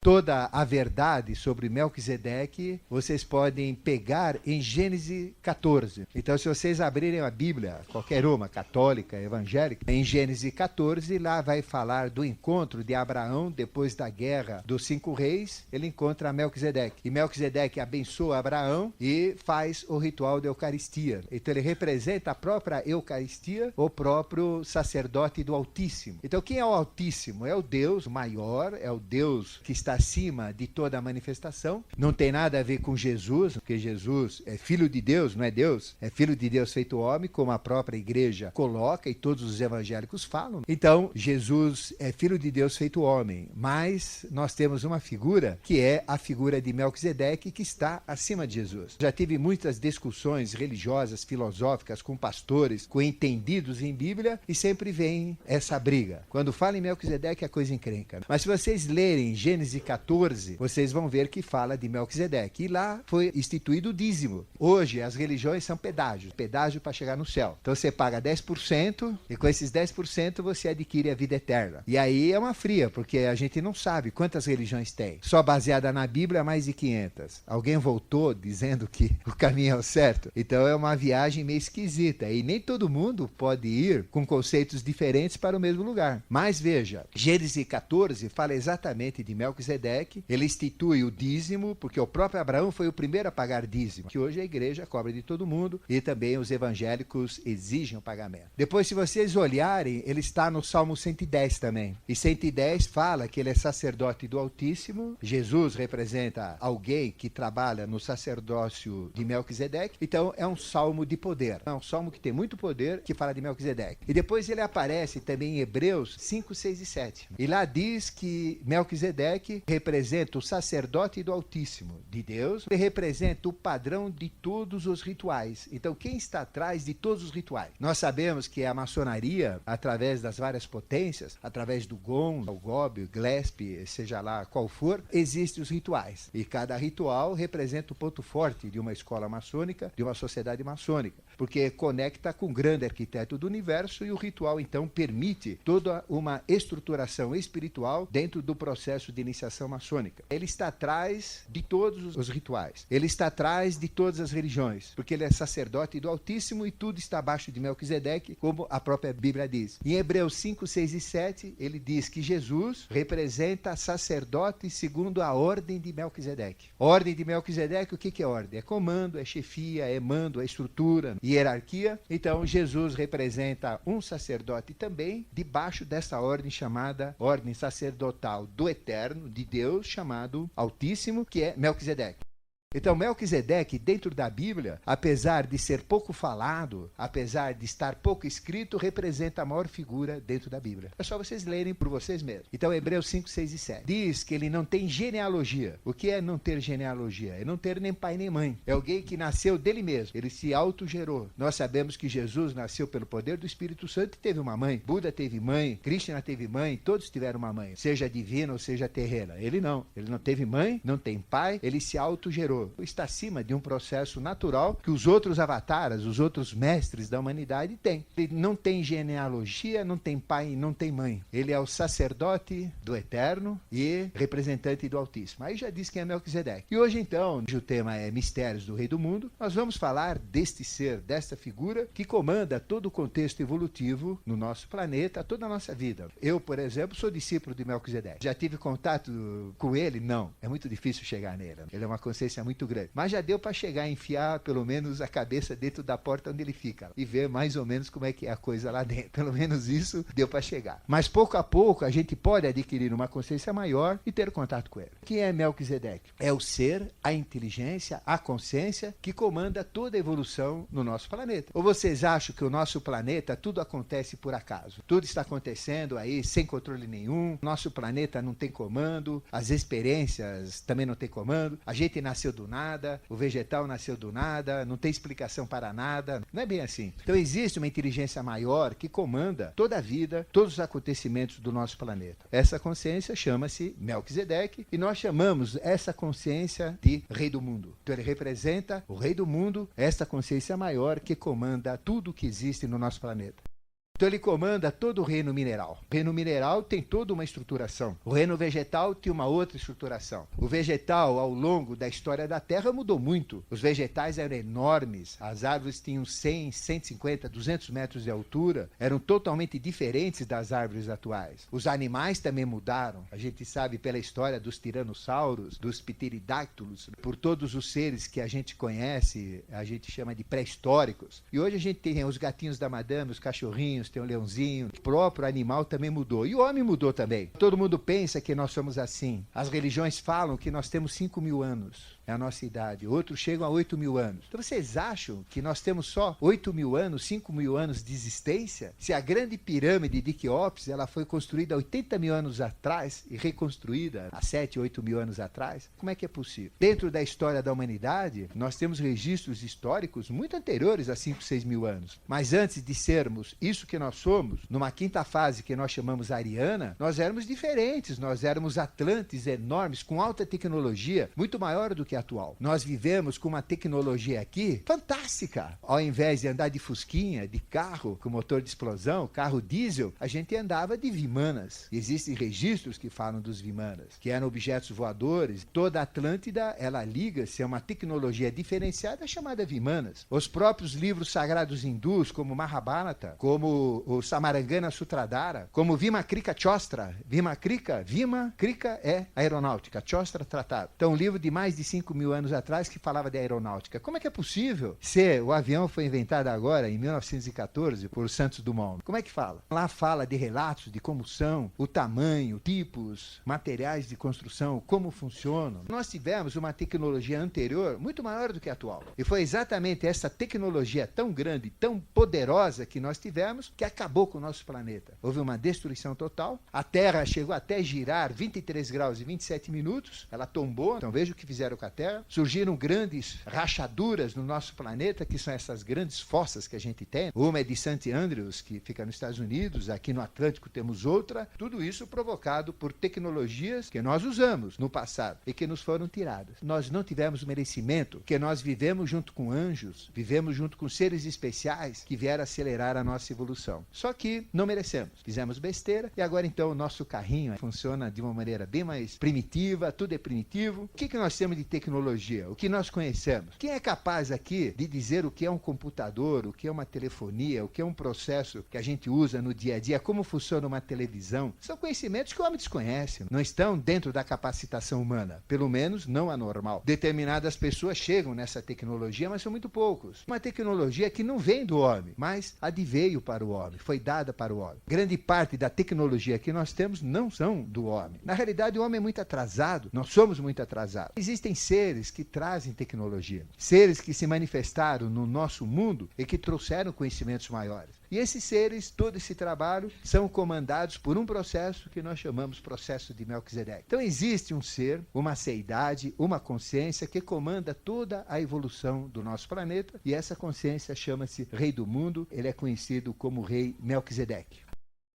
toda a verdade sobre Melquisedeque, vocês podem pegar em Gênesis 14. Então, se vocês abrirem a Bíblia, qualquer uma, católica, evangélica, em Gênesis 14, lá vai falar do encontro de Abraão depois da guerra dos 5 reis, ele encontra Melquisedeque. E Melquisedeque abençoa Abraão e faz o ritual da Eucaristia. Então, ele representa a própria Eucaristia, o próprio sacerdote do Altíssimo. Então, quem é o Altíssimo? É o Deus maior, é o Deus que está acima de toda a manifestação. Não tem nada a ver com Jesus, porque Jesus é filho de Deus, não é Deus? É filho de Deus feito homem, como a própria igreja coloca e todos os evangélicos falam. Então, Jesus é filho de Deus feito homem, mas nós temos uma figura que é a figura de Melquisedeque, que está acima de Jesus. Já tive muitas discussões religiosas, filosóficas, com pastores, com entendidos em Bíblia, e sempre vem essa briga. Quando fala em Melquisedeque, a coisa encrenca. Mas se vocês lerem Gênesis 14, vocês vão ver que fala de Melquisedeque. E lá foi instituído o dízimo. Hoje, as religiões são pedágios. Pedágio para chegar no céu. Então, você paga 10% e com esses 10% você adquire a vida eterna. E aí é uma fria, porque a gente não sabe quantas religiões tem. Só baseada na Bíblia, mais de 500. Alguém voltou dizendo que o caminho é o certo. Então, é uma viagem meio esquisita. E nem todo mundo pode ir com conceitos diferentes para o mesmo lugar. Mas veja, Gênesis 14 fala exatamente de Melquisedeque. Ele institui o dízimo, porque o próprio Abraão foi o primeiro a pagar dízimo, que hoje a igreja cobra de todo mundo e também os evangélicos exigem o pagamento. Depois, se vocês olharem, ele está no Salmo 110 também. E 110 fala que ele é sacerdote do Altíssimo. Jesus representa alguém que trabalha no sacerdócio de Melquisedeque. Então, é um salmo de poder. É um salmo que tem muito poder, que fala de Melquisedeque. E depois ele aparece também em Hebreus 5, 6 e 7. E lá diz que Melquisedeque representa o sacerdote do Altíssimo, de Deus, e representa o padrão de todos os rituais. Então, quem está atrás de todos os rituais? Nós sabemos que a maçonaria, através das várias potências, através do GOM, o GOB, o GLESP, seja lá qual for, existem os rituais. E cada ritual representa o ponto forte de uma escola maçônica, de uma sociedade maçônica, porque conecta com o grande arquiteto do universo, e o ritual, então, permite toda uma estruturação espiritual dentro do processo de iniciação maçônica. Ele está atrás de todos os rituais. Ele está atrás de todas as religiões, porque ele é sacerdote do Altíssimo e tudo está abaixo de Melquisedeque, como a própria Bíblia diz. Em Hebreus 5, 6 e 7, ele diz que Jesus representa sacerdote segundo a ordem de Melquisedeque. Ordem de Melquisedeque, o que é ordem? É comando, é chefia, é mando, é estrutura, hierarquia. Então, Jesus representa um sacerdote também debaixo dessa ordem chamada ordem sacerdotal do Eterno, de Deus, chamado Altíssimo, que é Melquisedeque. Então, Melquisedeque, dentro da Bíblia, apesar de ser pouco falado, apesar de estar pouco escrito, representa a maior figura dentro da Bíblia. É só vocês lerem por vocês mesmos. Então, Hebreus 5, 6 e 7. Diz que ele não tem genealogia. O que é não ter genealogia? É não ter nem pai nem mãe. É alguém que nasceu dele mesmo. Ele se autogerou. Nós sabemos que Jesus nasceu pelo poder do Espírito Santo e teve uma mãe. Buda teve mãe, Krishna teve mãe, todos tiveram uma mãe. Seja divina ou seja terrena. Ele não. Ele não teve mãe, não tem pai, ele se autogerou. Está acima de um processo natural que os outros avataras, os outros mestres da humanidade têm. Ele não tem genealogia, não tem pai e não tem mãe. Ele é o sacerdote do Eterno e representante do Altíssimo. Aí já diz quem é Melquisedeque. E hoje, então, o tema é Mistérios do Rei do Mundo. Nós vamos falar deste ser, desta figura que comanda todo o contexto evolutivo no nosso planeta, toda a nossa vida. Eu, por exemplo, sou discípulo de Melquisedeque. Já tive contato com ele? Não. É muito difícil chegar nele. Ele é uma consciência muito grande. Mas já deu para chegar, enfiar pelo menos a cabeça dentro da porta onde ele fica e ver mais ou menos como é que é a coisa lá dentro. Pelo menos isso deu para chegar. Mas pouco a pouco a gente pode adquirir uma consciência maior e ter contato com ele. Quem é Melquisedeque? É o ser, a inteligência, a consciência que comanda toda a evolução no nosso planeta. Ou vocês acham que o nosso planeta tudo acontece por acaso? Tudo está acontecendo aí sem controle nenhum. Nosso planeta não tem comando, as experiências também não tem comando. A gente nasceu do nada. O vegetal nasceu do nada, não tem explicação para nada. Não é bem assim. Então existe uma inteligência maior que comanda toda a vida, todos os acontecimentos do nosso planeta. Essa consciência chama-se Melquisedeque e nós chamamos essa consciência de Rei do Mundo. Então ele representa o Rei do Mundo, essa consciência maior que comanda tudo que existe no nosso planeta. Então ele comanda todo o reino mineral. O reino mineral tem toda uma estruturação. O reino vegetal tem uma outra estruturação. O vegetal, ao longo da história da Terra, mudou muito. Os vegetais eram enormes. As árvores tinham 100, 150, 200 metros de altura. Eram totalmente diferentes das árvores atuais. Os animais também mudaram. A gente sabe pela história dos tiranossauros, dos pteridáctilos, por todos os seres que a gente conhece, a gente chama de pré-históricos. E hoje a gente tem os gatinhos da madame, os cachorrinhos, tem o leãozinho. O próprio animal também mudou. E o homem mudou também. Todo mundo pensa que nós somos assim. As religiões falam que nós temos 5.000 anos. É a nossa idade. Outros chegam a 8.000 anos. Então vocês acham que nós temos só 8.000 anos, 5.000 anos de existência? Se a grande pirâmide de Quéops ela foi construída há 80.000 anos atrás e reconstruída há 7, 8.000 anos atrás, como é que é possível? Dentro da história da humanidade, nós temos registros históricos muito anteriores a 5, 6.000 anos. Mas antes de sermos isso que nós somos, numa quinta fase que nós chamamos ariana, nós éramos diferentes. Nós éramos atlantes enormes, com alta tecnologia, muito maior do que atual. Nós vivemos com uma tecnologia aqui fantástica. Ao invés de andar de fusquinha, de carro com motor de explosão, carro diesel, a gente andava de vimanas. Existem registros que falam dos vimanas, que eram objetos voadores. Toda a Atlântida, ela liga-se a uma tecnologia diferenciada chamada vimanas. Os próprios livros sagrados hindus, como Mahabharata, como o Samarangana Sutradhara, como Vimakrika Chostra. Vimakrika é aeronáutica, Chostra tratado. Então, um livro de mais de 5.000 anos atrás que falava de aeronáutica. Como é que é possível se o avião foi inventado agora, em 1914, por Santos Dumont? Como é que fala? Lá fala de relatos de como são, o tamanho, tipos, materiais de construção, como funcionam. Nós tivemos uma tecnologia anterior muito maior do que a atual. E foi exatamente essa tecnologia tão grande, tão poderosa que nós tivemos, que acabou com o nosso planeta. Houve uma destruição total. A Terra chegou até girar 23 graus e 27 minutos. Ela tombou. Então veja o que fizeram com a Terra. Surgiram grandes rachaduras no nosso planeta, que são essas grandes fossas que a gente tem. Uma é de St. Andrews, que fica nos Estados Unidos. Aqui no Atlântico temos outra. Tudo isso provocado por tecnologias que nós usamos no passado e que nos foram tiradas. Nós não tivemos merecimento, porque nós vivemos junto com anjos, vivemos junto com seres especiais que vieram acelerar a nossa evolução. Só que não merecemos. Fizemos besteira e agora então o nosso carrinho funciona de uma maneira bem mais primitiva, tudo é primitivo. O que nós temos de tecnologia? O que nós conhecemos? Quem é capaz aqui de dizer o que é um computador, o que é uma telefonia, o que é um processo que a gente usa no dia a dia, como funciona uma televisão? São conhecimentos que o homem desconhece, não estão dentro da capacitação humana, pelo menos não a normal. Determinadas pessoas chegam nessa tecnologia, mas são muito poucos. Uma tecnologia que não vem do homem, mas adveio para o homem, foi dada para o homem. Grande parte da tecnologia que nós temos não são do homem. Na realidade, o homem é muito atrasado, nós somos muito atrasados. Existem seres que trazem tecnologia, seres que se manifestaram no nosso mundo e que trouxeram conhecimentos maiores. E esses seres, todo esse trabalho, são comandados por um processo que nós chamamos processo de Melquisedeque. Então existe um ser, uma seidade, uma consciência que comanda toda a evolução do nosso planeta, e essa consciência chama-se Rei do Mundo, ele é conhecido como Rei Melquisedeque.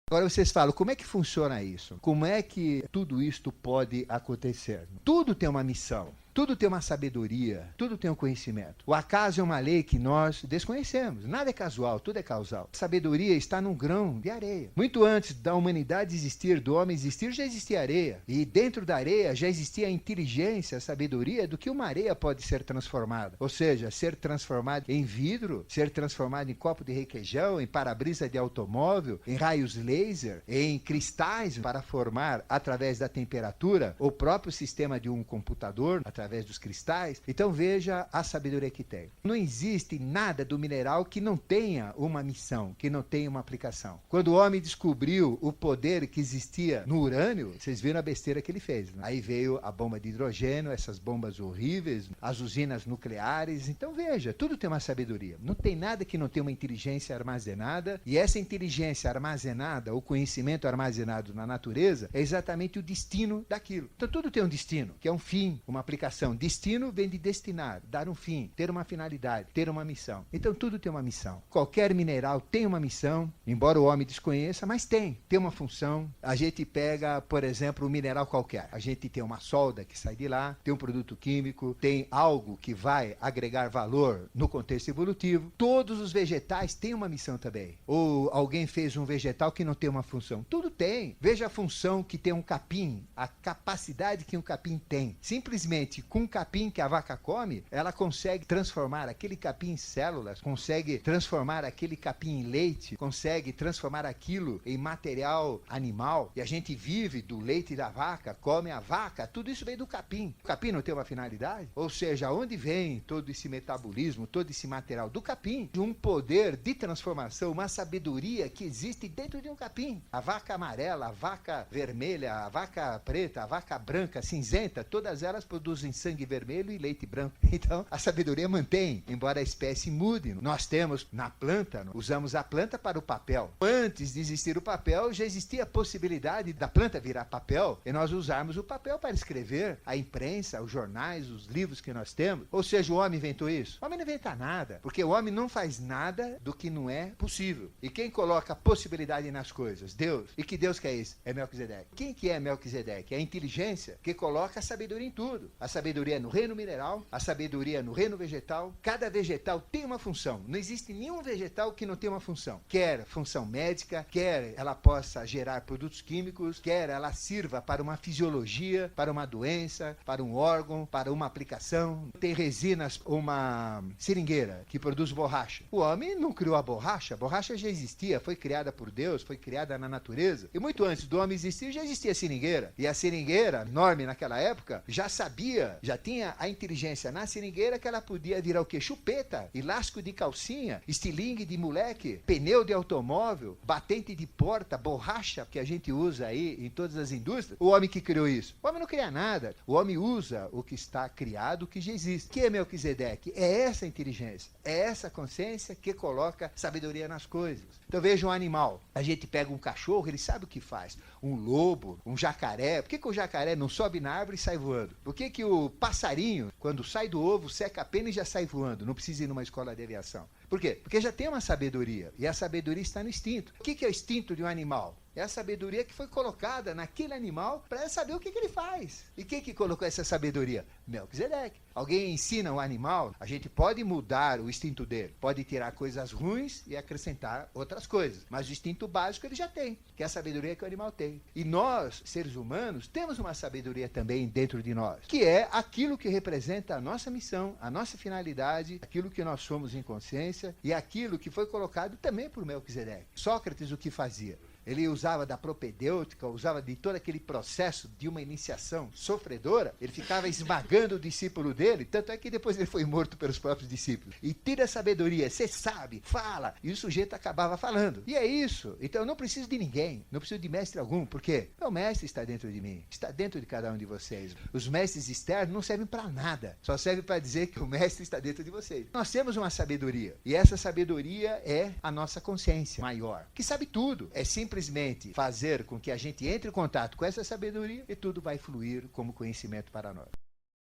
Agora vocês falam, como é que funciona isso? Como é que tudo isto pode acontecer? Tudo tem uma missão. Tudo tem uma sabedoria, tudo tem um conhecimento. O acaso é uma lei que nós desconhecemos. Nada é casual, tudo é causal. A sabedoria está num grão de areia. Muito antes da humanidade existir, do homem existir, já existia areia. E dentro da areia já existia a inteligência, a sabedoria do que uma areia pode ser transformada. Ou seja, ser transformada em vidro, ser transformada em copo de requeijão, em para-brisa de automóvel, em raios laser, em cristais para formar, através da temperatura, o próprio sistema de um computador, através dos cristais. Então veja a sabedoria que tem. Não existe nada do mineral que não tenha uma missão, que não tenha uma aplicação. Quando o homem descobriu o poder que existia no urânio, vocês viram a besteira que ele fez, né? Aí veio a bomba de hidrogênio, essas bombas horríveis, as usinas nucleares. Então veja, tudo tem uma sabedoria. Não tem nada que não tenha uma inteligência armazenada, e essa inteligência armazenada, o conhecimento armazenado na natureza, é exatamente o destino daquilo. Então tudo tem um destino, que é um fim, uma aplicação destinação. Destino vem de destinar, dar um fim, ter uma finalidade, ter uma missão. Então tudo tem uma missão. Qualquer mineral tem uma missão, embora o homem desconheça, mas tem uma função. A gente pega, por exemplo, um mineral qualquer. A gente tem uma solda que sai de lá, tem um produto químico, tem algo que vai agregar valor no contexto evolutivo. Todos os vegetais têm uma missão também. Ou alguém fez um vegetal que não tem uma função. Tudo tem. Veja a função que tem um capim, a capacidade que um capim tem. Simplesmente com o capim que a vaca come, ela consegue transformar aquele capim em células, consegue transformar aquele capim em leite, consegue transformar aquilo em material animal. E a gente vive do leite da vaca, come a vaca, tudo isso vem do capim. O capim não tem uma finalidade? Ou seja, onde vem todo esse metabolismo, todo esse material do capim? De um poder de transformação, uma sabedoria que existe dentro de um capim. A vaca amarela, a vaca vermelha, a vaca preta, a vaca branca, cinzenta, todas elas produzem sangue vermelho e leite branco. Então, a sabedoria mantém, embora a espécie mude. Nós temos na planta, usamos a planta para o papel. Antes de existir o papel, já existia a possibilidade da planta virar papel e nós usarmos o papel para escrever a imprensa, os jornais, os livros que nós temos. Ou seja, o homem inventou isso? O homem não inventa nada, porque o homem não faz nada do que não é possível. E quem coloca possibilidade nas coisas? Deus. E que Deus que é esse? É Melquisedeque. Quem que é Melquisedeque? É a inteligência que coloca a sabedoria em tudo. A sabedoria no reino mineral, a sabedoria no reino vegetal. Cada vegetal tem uma função. Não existe nenhum vegetal que não tenha uma função. Quer função médica, quer ela possa gerar produtos químicos, quer ela sirva para uma fisiologia, para uma doença, para um órgão, para uma aplicação. Tem resinas, uma seringueira que produz borracha. O homem não criou a borracha já existia, foi criada por Deus, foi criada na natureza. E muito antes do homem existir, já existia a seringueira. E a seringueira, enorme naquela época, já sabia, já tinha a inteligência na seringueira que ela podia virar o quê? Chupeta, elástico de calcinha, estilingue de moleque, pneu de automóvel, batente de porta, borracha que a gente usa aí em todas as indústrias. O homem que criou isso? O homem não cria nada. O homem usa o que está criado, o que já existe. O que é Melquisedeque? É essa inteligência, é essa consciência que coloca sabedoria nas coisas. Então veja um animal. A gente pega um cachorro, ele sabe o que faz. Um lobo, um jacaré. Por que o jacaré não sobe na árvore e sai voando? Por que o passarinho, quando sai do ovo, seca a pena e já sai voando? Não precisa ir numa escola de aviação. Por quê? Porque já tem uma sabedoria. E a sabedoria está no instinto. O que é o instinto de um animal? É a sabedoria que foi colocada naquele animal para saber o que ele faz. E quem que colocou essa sabedoria? Melquisedeque. Alguém ensina o animal, a gente pode mudar o instinto dele, pode tirar coisas ruins e acrescentar outras coisas. Mas o instinto básico ele já tem, que é a sabedoria que o animal tem. E nós, seres humanos, temos uma sabedoria também dentro de nós, que é aquilo que representa a nossa missão, a nossa finalidade, aquilo que nós somos em consciência e aquilo que foi colocado também por Melquisedeque. Sócrates o que fazia? Ele usava da propedêutica, usava de todo aquele processo de uma iniciação sofredora. Ele ficava esmagando o discípulo dele, tanto é que depois ele foi morto pelos próprios discípulos. E tira a sabedoria, você sabe, fala, e o sujeito acabava falando. E é isso. Então eu não preciso de ninguém, não preciso de mestre algum, por quê? O mestre está dentro de mim, está dentro de cada um de vocês. Os mestres externos não servem para nada, só servem para dizer que o mestre está dentro de vocês. Nós temos uma sabedoria, e essa sabedoria é a nossa consciência maior, que sabe tudo, é simplesmente fazer com que a gente entre em contato com essa sabedoria e tudo vai fluir como conhecimento para nós.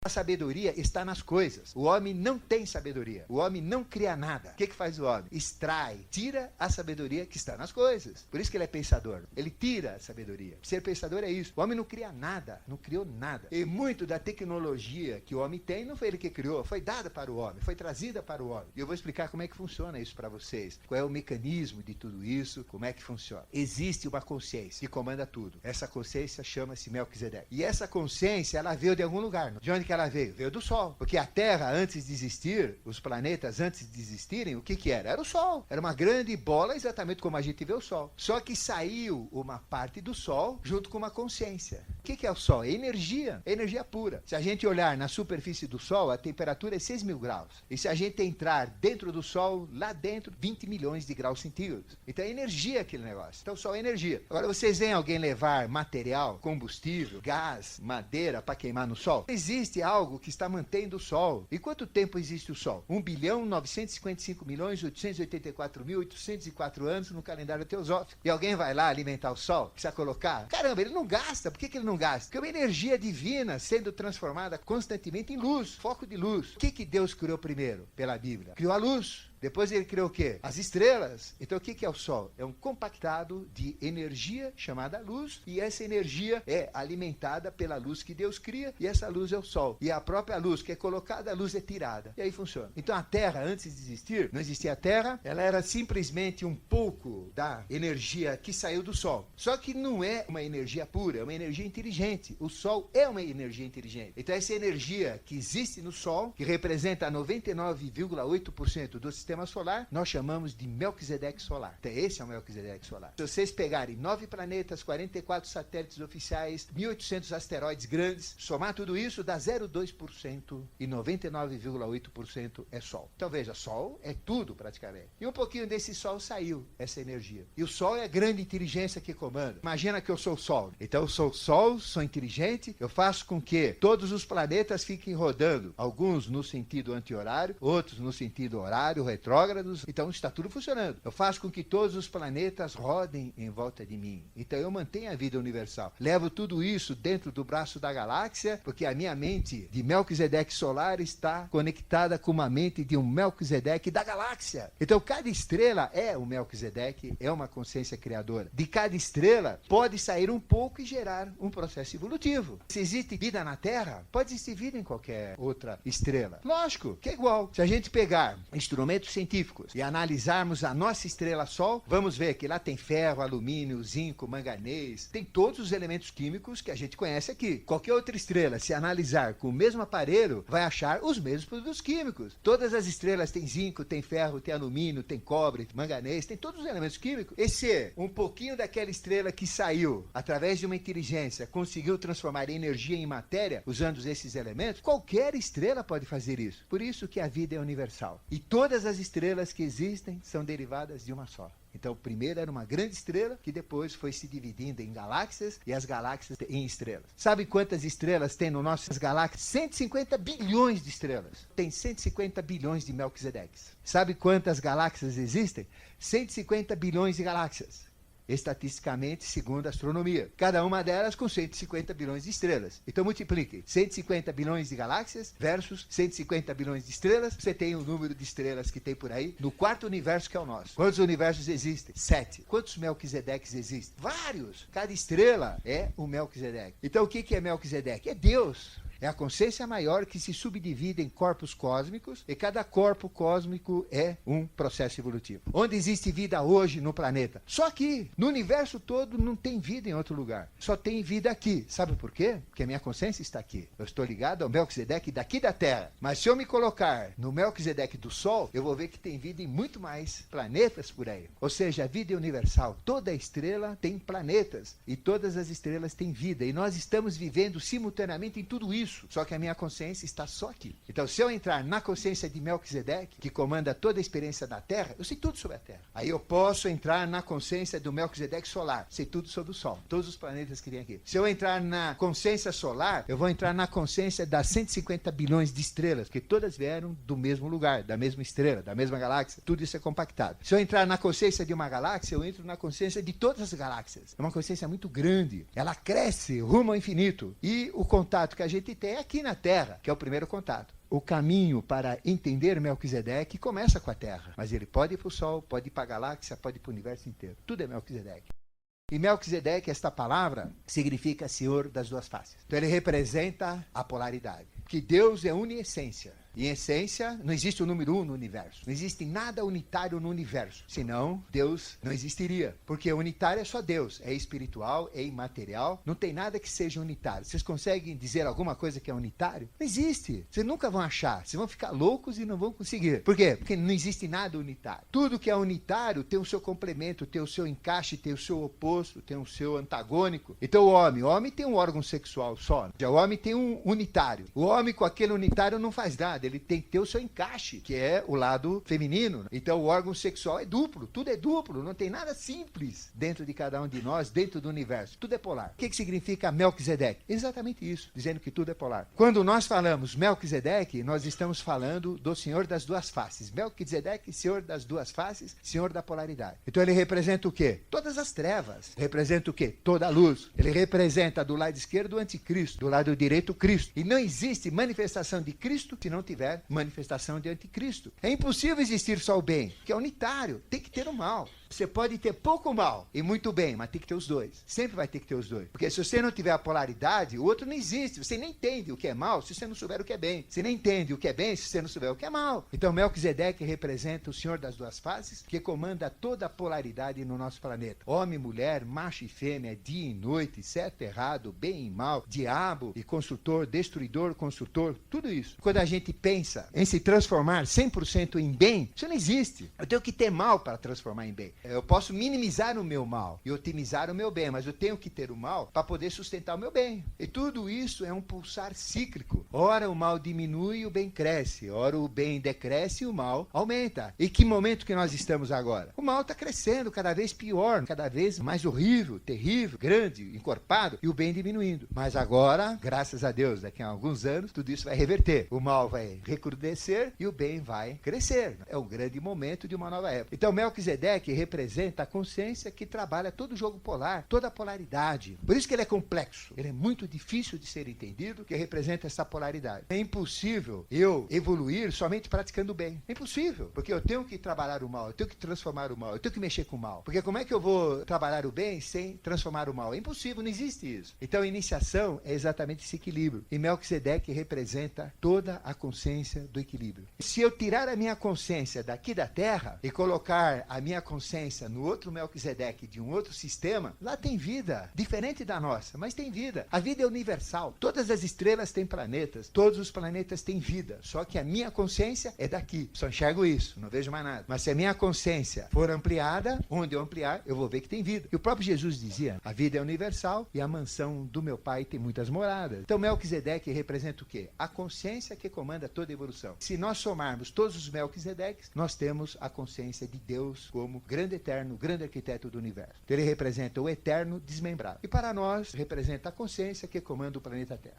A sabedoria está nas coisas. O homem não tem sabedoria. O homem não cria nada. O que faz o homem? Extrai, tira a sabedoria que está nas coisas. Por isso que ele é pensador. Ele tira a sabedoria. Ser pensador é isso. O homem não cria nada, não criou nada. E muito da tecnologia que o homem tem não foi ele que criou, foi dada para o homem, foi trazida para o homem. E eu vou explicar como é que funciona isso para vocês. Qual é o mecanismo de tudo isso, como é que funciona. Existe uma consciência que comanda tudo. Essa consciência chama-se Melquisedeque. E essa consciência, ela veio de algum lugar. De onde que ela veio? Veio do Sol. Porque a Terra, antes de existir, os planetas antes de existirem, o que era? Era o Sol. Era uma grande bola, exatamente como a gente vê o Sol. Só que saiu uma parte do Sol junto com uma consciência. O que é o Sol? É energia. É energia pura. Se a gente olhar na superfície do Sol, a temperatura é 6.000 graus. E se a gente entrar dentro do Sol, lá dentro, 20 milhões de graus centígrados. Então é energia aquele negócio. Então o Sol é energia. Agora vocês veem alguém levar material, combustível, gás, madeira para queimar no Sol? Não existe existe algo que está mantendo o Sol. E quanto tempo existe o Sol? 1.955.884.804 anos no calendário teosófico. E alguém vai lá alimentar o Sol? Precisa colocar? Caramba, ele não gasta. Por que ele não gasta? Porque é uma energia divina sendo transformada constantemente em luz, foco de luz. O que Deus criou primeiro pela Bíblia? Criou a luz. Depois ele criou o quê? As estrelas. Então o que é o Sol? É um compactado de energia chamada luz, e essa energia é alimentada pela luz que Deus cria, e essa luz é o Sol. E a própria luz que é colocada, a luz é tirada. E aí funciona. Então a Terra, antes de existir, não existia a Terra, ela era simplesmente um pouco da energia que saiu do Sol. Só que não é uma energia pura, é uma energia inteligente. O Sol é uma energia inteligente. Então essa energia que existe no Sol, que representa 99,8% do sistema solar, nós chamamos de Melquisedeque solar. Então esse é o Melquisedeque solar. Se vocês pegarem 9 planetas, 44 satélites oficiais, 1.800 asteroides grandes, somar tudo isso dá 0,2% e 99,8% é Sol. Então veja, Sol é tudo praticamente. E um pouquinho desse Sol saiu essa energia. E o Sol é a grande inteligência que comanda. Imagina que eu sou o Sol. Então eu sou o Sol, sou inteligente, eu faço com que todos os planetas fiquem rodando, alguns no sentido anti-horário, outros no sentido horário, retrógrados. Então está tudo funcionando. Eu faço com que todos os planetas rodem em volta de mim. Então eu mantenho a vida universal. Levo tudo isso dentro do braço da galáxia, porque a minha mente de Melquisedeque solar está conectada com uma mente de um Melquisedeque da galáxia. Então cada estrela é um Melquisedeque, é uma consciência criadora. De cada estrela pode sair um pouco e gerar um processo evolutivo. Se existe vida na Terra, pode existir vida em qualquer outra estrela. Lógico, que é igual. Se a gente pegar instrumentos científicos e analisarmos a nossa estrela Sol, vamos ver que lá tem ferro, alumínio, zinco, manganês, tem todos os elementos químicos que a gente conhece aqui. Qualquer outra estrela, se analisar com o mesmo aparelho, vai achar os mesmos produtos químicos. Todas as estrelas têm zinco, tem ferro, tem alumínio, tem cobre, manganês, tem todos os elementos químicos. E se um pouquinho daquela estrela que saiu, através de uma inteligência, conseguiu transformar energia em matéria, usando esses elementos, qualquer estrela pode fazer isso. Por isso que a vida é universal. E todas as estrelas que existem são derivadas de uma só. Então, primeiro era uma grande estrela, que depois foi se dividindo em galáxias, e as galáxias em estrelas. Sabe quantas estrelas tem no nossas galáxias? 150 bilhões de estrelas. Tem 150 bilhões de Melquisedeques. Sabe quantas galáxias existem? 150 bilhões de galáxias. Estatisticamente, segundo a astronomia. Cada uma delas com 150 bilhões de estrelas. Então multiplique 150 bilhões de galáxias versus 150 bilhões de estrelas. Você tem o número de estrelas que tem por aí no quarto universo, que é o nosso. Quantos universos existem? 7. Quantos Melquisedeques existem? Vários. Cada estrela é um Melquisedeque. Então o que é Melquisedeque? É Deus. É a consciência maior que se subdivide em corpos cósmicos, e cada corpo cósmico é um processo evolutivo. Onde existe vida hoje no planeta? Só aqui. No universo todo não tem vida em outro lugar. Só tem vida aqui. Sabe por quê? Porque a minha consciência está aqui. Eu estou ligado ao Melquisedeque daqui da Terra. Mas se eu me colocar no Melquisedeque do Sol, eu vou ver que tem vida em muito mais planetas por aí. Ou seja, a vida é universal. Toda estrela tem planetas. E todas as estrelas têm vida. E nós estamos vivendo simultaneamente em tudo isso. Só que a minha consciência está só aqui. Então, se eu entrar na consciência de Melquisedeque, que comanda toda a experiência da Terra, eu sei tudo sobre a Terra. Aí eu posso entrar na consciência do Melquisedeque solar, sei tudo sobre o Sol, todos os planetas que tem aqui. Se eu entrar na consciência solar, eu vou entrar na consciência das 150 bilhões de estrelas, que todas vieram do mesmo lugar, da mesma estrela, da mesma galáxia. Tudo isso é compactado. Se eu entrar na consciência de uma galáxia, eu entro na consciência de todas as galáxias. É uma consciência muito grande. Ela cresce rumo ao infinito. E o contato que a gente tem aqui na Terra, que é o primeiro contato. O caminho para entender Melquisedeque começa com a Terra, mas ele pode ir para o Sol, pode ir para a galáxia, pode ir para o universo inteiro. Tudo é Melquisedeque. E Melquisedeque, esta palavra, significa Senhor das duas faces. Então ele representa a polaridade. Que Deus é uniessência. Em essência, não existe o número 1 no universo. Não existe nada unitário no universo. Senão, Deus não existiria. Porque unitário é só Deus. É espiritual, é imaterial. Não tem nada que seja unitário. Vocês conseguem dizer alguma coisa que é unitário? Não existe. Vocês nunca vão achar. Vocês vão ficar loucos e não vão conseguir. Por quê? Porque não existe nada unitário. Tudo que é unitário tem o seu complemento, tem o seu encaixe, tem o seu oposto, tem o seu antagônico. Então o homem tem um órgão sexual só. Já o homem tem um unitário. O homem com aquele unitário não faz nada. lado, ele tem que ter o seu encaixe, que é o lado feminino. Então o órgão sexual é duplo, tudo é duplo, não tem nada simples dentro de cada um de nós, dentro do universo. Tudo é polar. O que significa Melquisedeque? Exatamente isso, dizendo que tudo é polar. Quando nós falamos Melquisedeque, nós estamos falando do Senhor das duas faces. Melquisedeque, Senhor das duas faces, Senhor da polaridade. Então ele representa o quê? Todas as trevas. Representa o quê? Toda a luz. Ele representa do lado esquerdo o anticristo, do lado direito o Cristo. E não existe manifestação de Cristo se não tiver manifestação de anticristo. É impossível existir só o bem, que é unitário. Tem que ter o mal. Você pode ter pouco mal e muito bem, mas tem que ter os dois. Sempre vai ter que ter os dois. Porque se você não tiver a polaridade, o outro não existe. Você nem entende o que é mal se você não souber o que é bem. Você nem entende o que é bem se você não souber o que é mal. Então Melquisedeque representa o Senhor das duas faces, que comanda toda a polaridade no nosso planeta. Homem, mulher, macho e fêmea, dia e noite, certo e errado, bem e mal, diabo e construtor, destruidor, construtor, tudo isso. Quando a gente pensa em se transformar 100% em bem, isso não existe. Eu tenho que ter mal para transformar em bem. Eu posso minimizar o meu mal e otimizar o meu bem, mas eu tenho que ter o mal para poder sustentar o meu bem. E tudo isso é um pulsar cíclico. Ora o mal diminui e o bem cresce. Ora o bem decresce e o mal aumenta. E que momento que nós estamos agora? O mal está crescendo cada vez pior, cada vez mais horrível, terrível, grande, encorpado, e o bem diminuindo. Mas agora, graças a Deus, daqui a alguns anos, tudo isso vai reverter. O mal vai recrudescer e o bem vai crescer. É um grande momento de uma nova época. Então Melquisedeque representa a consciência que trabalha todo o jogo polar, toda a polaridade. Por isso que ele é complexo. Ele é muito difícil de ser entendido, que representa essa polaridade. É impossível eu evoluir somente praticando o bem. É impossível, porque eu tenho que trabalhar o mal, eu tenho que transformar o mal, eu tenho que mexer com o mal. Porque como é que eu vou trabalhar o bem sem transformar o mal? É impossível, não existe isso. Então a iniciação é exatamente esse equilíbrio. E Melquisedeque representa toda a consciência do equilíbrio. Se eu tirar a minha consciência daqui da Terra e colocar a minha consciência no outro Melquisedeque de um outro sistema, lá tem vida, diferente da nossa, mas tem vida. A vida é universal. Todas as estrelas têm planetas, todos os planetas têm vida, só que a minha consciência é daqui. Só enxergo isso, não vejo mais nada. Mas se a minha consciência for ampliada, onde eu ampliar, eu vou ver que tem vida. E o próprio Jesus dizia, a vida é universal e a mansão do meu Pai tem muitas moradas. Então Melquisedeque representa o quê? A consciência que comanda toda a evolução. Se nós somarmos todos os Melquisedeques, nós temos a consciência de Deus como grande eterno, grande arquiteto do universo. Então, ele representa o eterno desmembrado. E para nós, representa a consciência que comanda o planeta Terra.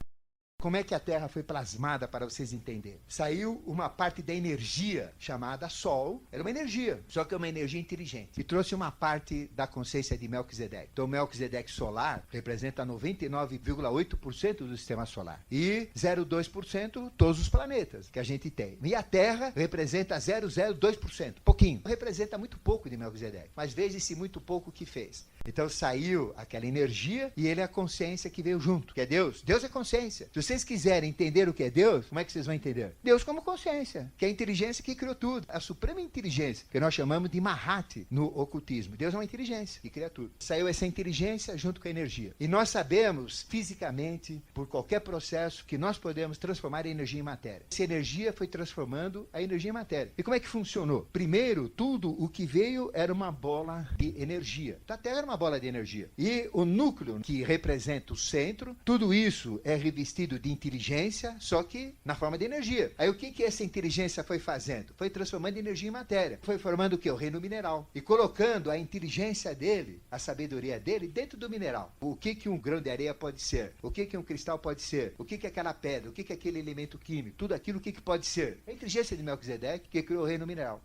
Como é que a Terra foi plasmada para vocês entenderem? Saiu uma parte da energia chamada Sol. Era uma energia, só que é uma energia inteligente. E trouxe uma parte da consciência de Melquisedeque. Então, o Melquisedeque solar representa 99,8% do sistema solar. E 0,2% todos os planetas que a gente tem. E a Terra representa 0,02%. Pouquinho. Representa muito pouco de Melquisedeque. Mas veja esse muito pouco que fez. Então saiu aquela energia e ele é a consciência que veio junto, que é Deus. Deus é consciência. Se vocês quiserem entender o que é Deus, como é que vocês vão entender? Deus como consciência, que é a inteligência que criou tudo. A suprema inteligência, que nós chamamos de Mahati no ocultismo. Deus é uma inteligência que cria tudo. Saiu essa inteligência junto com a energia. E nós sabemos, fisicamente, por qualquer processo, que nós podemos transformar a energia em matéria. Essa energia foi transformando a energia em matéria. E como é que funcionou? Primeiro, tudo o que veio era uma bola de energia. A Terra era uma bola de energia. E o núcleo, que representa o centro, tudo isso é revestido de inteligência, só que na forma de energia. Aí o que essa inteligência foi fazendo? Foi transformando energia em matéria. Foi formando o que? O reino mineral. E colocando a inteligência dele, a sabedoria dele, dentro do mineral. O que um grão de areia pode ser? O que um cristal pode ser? O que aquela pedra? O que aquele elemento químico? Tudo aquilo, o que pode ser? A inteligência de Melquisedeque, que criou o reino mineral.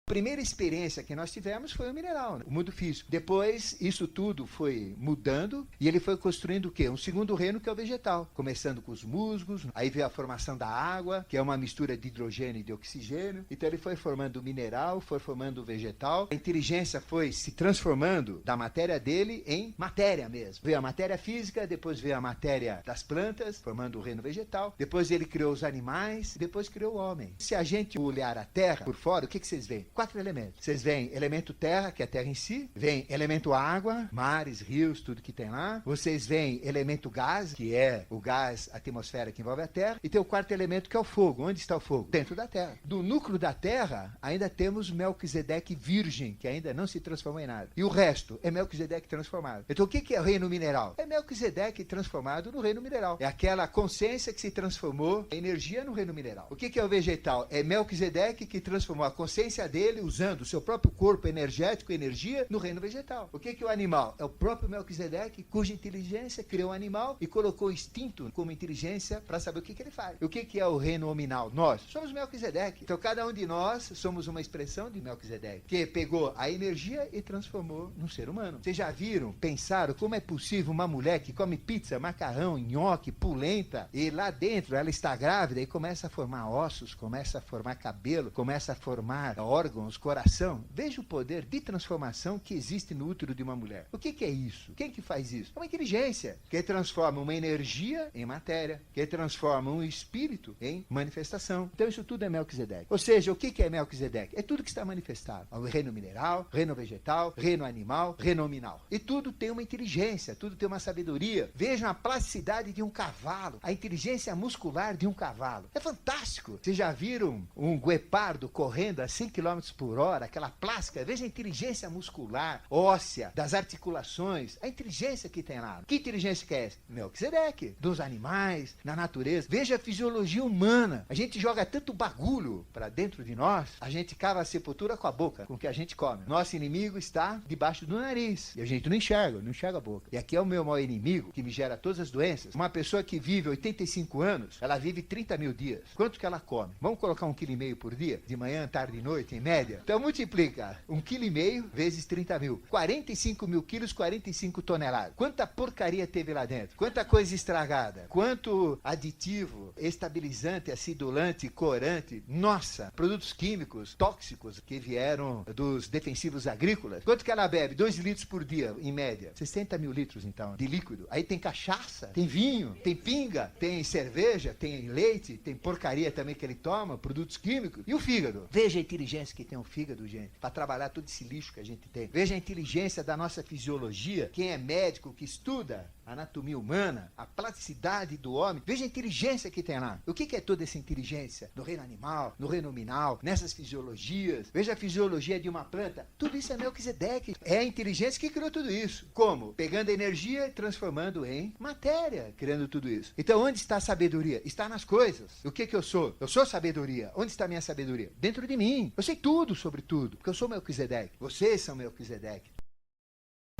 A primeira experiência que nós tivemos foi o mineral, né? O mundo físico. Depois, isso tudo foi mudando e ele foi construindo o quê? Um segundo reino, que é o vegetal. Começando com os musgos, aí veio a formação da água, que é uma mistura de hidrogênio e de oxigênio. Então ele foi formando o mineral, foi formando o vegetal. A inteligência foi se transformando da matéria dele em matéria mesmo. Veio a matéria física, depois veio a matéria das plantas, formando o reino vegetal. Depois ele criou os animais, depois criou o homem. Se a gente olhar a Terra por fora, o que vocês veem? 4 elementos. Vocês veem elemento terra, que é a terra em si. Vem elemento água, mares, rios, tudo que tem lá. Vocês veem elemento gás, que é o gás, a atmosfera que envolve a terra. E tem o quarto elemento, que é o fogo. Onde está o fogo? Dentro da terra. Do núcleo da terra, ainda temos Melquisedeque virgem, que ainda não se transformou em nada. E o resto é Melquisedeque transformado. Então o que é o reino mineral? É Melquisedeque transformado no reino mineral. É aquela consciência que se transformou em energia no reino mineral. O que é o vegetal? É Melquisedeque que transformou a consciência dele, usando o seu próprio corpo energético e energia, no reino vegetal. O que é o animal? É o próprio Melquisedeque, cuja inteligência criou um animal e colocou o instinto como inteligência para saber o que ele faz. O que é o reino hominal? Nós somos Melquisedeque. Então cada um de nós somos uma expressão de Melquisedeque, que pegou a energia e transformou num ser humano. Vocês já viram, pensaram como é possível uma mulher que come pizza, macarrão, nhoque, polenta, e lá dentro ela está grávida e começa a formar ossos, começa a formar cabelo, começa a formar órgãos, coração. Veja o poder de transformação que existe no útero de uma mulher. O que é isso? Quem que faz isso? É uma inteligência que transforma uma energia em matéria, que transforma um espírito em manifestação. Então isso tudo é Melquisedeque. Ou seja, o que é Melquisedeque? É tudo que está manifestado. O reino mineral, reino vegetal, reino animal, reino nominal. E tudo tem uma inteligência, tudo tem uma sabedoria. Vejam a plasticidade de um cavalo, a inteligência muscular de um cavalo. É fantástico. Vocês já viram um guepardo correndo a 100 km por hora, aquela plástica? Veja a inteligência muscular, óssea, das articulações, a inteligência que tem lá. Que inteligência que é essa? Melquisedeque. Dos animais, na natureza. Veja a fisiologia humana. A gente joga tanto bagulho para dentro de nós, a gente cava a sepultura com a boca, com o que a gente come. Nosso inimigo está debaixo do nariz. E a gente não enxerga a boca. E aqui é o meu maior inimigo, que me gera todas as doenças. Uma pessoa que vive 85 anos, ela vive 30 mil dias. Quanto que ela come? Vamos colocar 1,5 kg por dia? De manhã, tarde e noite, em média? Então multiplica 1,5 kg vezes 30 mil. 45 mil quilos, 45 toneladas. Quanta porcaria teve lá dentro? Quanta coisa estragada? Quanto aditivo, estabilizante, acidulante, corante? Nossa! Produtos químicos, tóxicos, que vieram dos defensivos agrícolas. Quanto que ela bebe? 2 litros por dia, em média. 60 mil litros, então, de líquido. Aí tem cachaça, tem vinho, tem pinga, tem cerveja, tem leite, tem porcaria também que ele toma, produtos químicos. E o fígado? Veja a inteligência que tem o fígado, gente, para trabalhar todo esse lixo que a gente tem. Veja a inteligência da nossa fisiologia. Quem é médico, que estuda a anatomia humana, a plasticidade do homem, veja a inteligência que tem lá. O que é toda essa inteligência? No reino animal, no reino nominal, nessas fisiologias. Veja a fisiologia de uma planta. Tudo isso é Melquisedeque. É a inteligência que criou tudo isso. Como? Pegando a energia e transformando em matéria, criando tudo isso. Então, onde está a sabedoria? Está nas coisas. O que eu sou? Eu sou sabedoria. Onde está a minha sabedoria? Dentro de mim. Eu sei tudo sobre tudo, porque eu sou Melquisedeque. Vocês são Melquisedeque.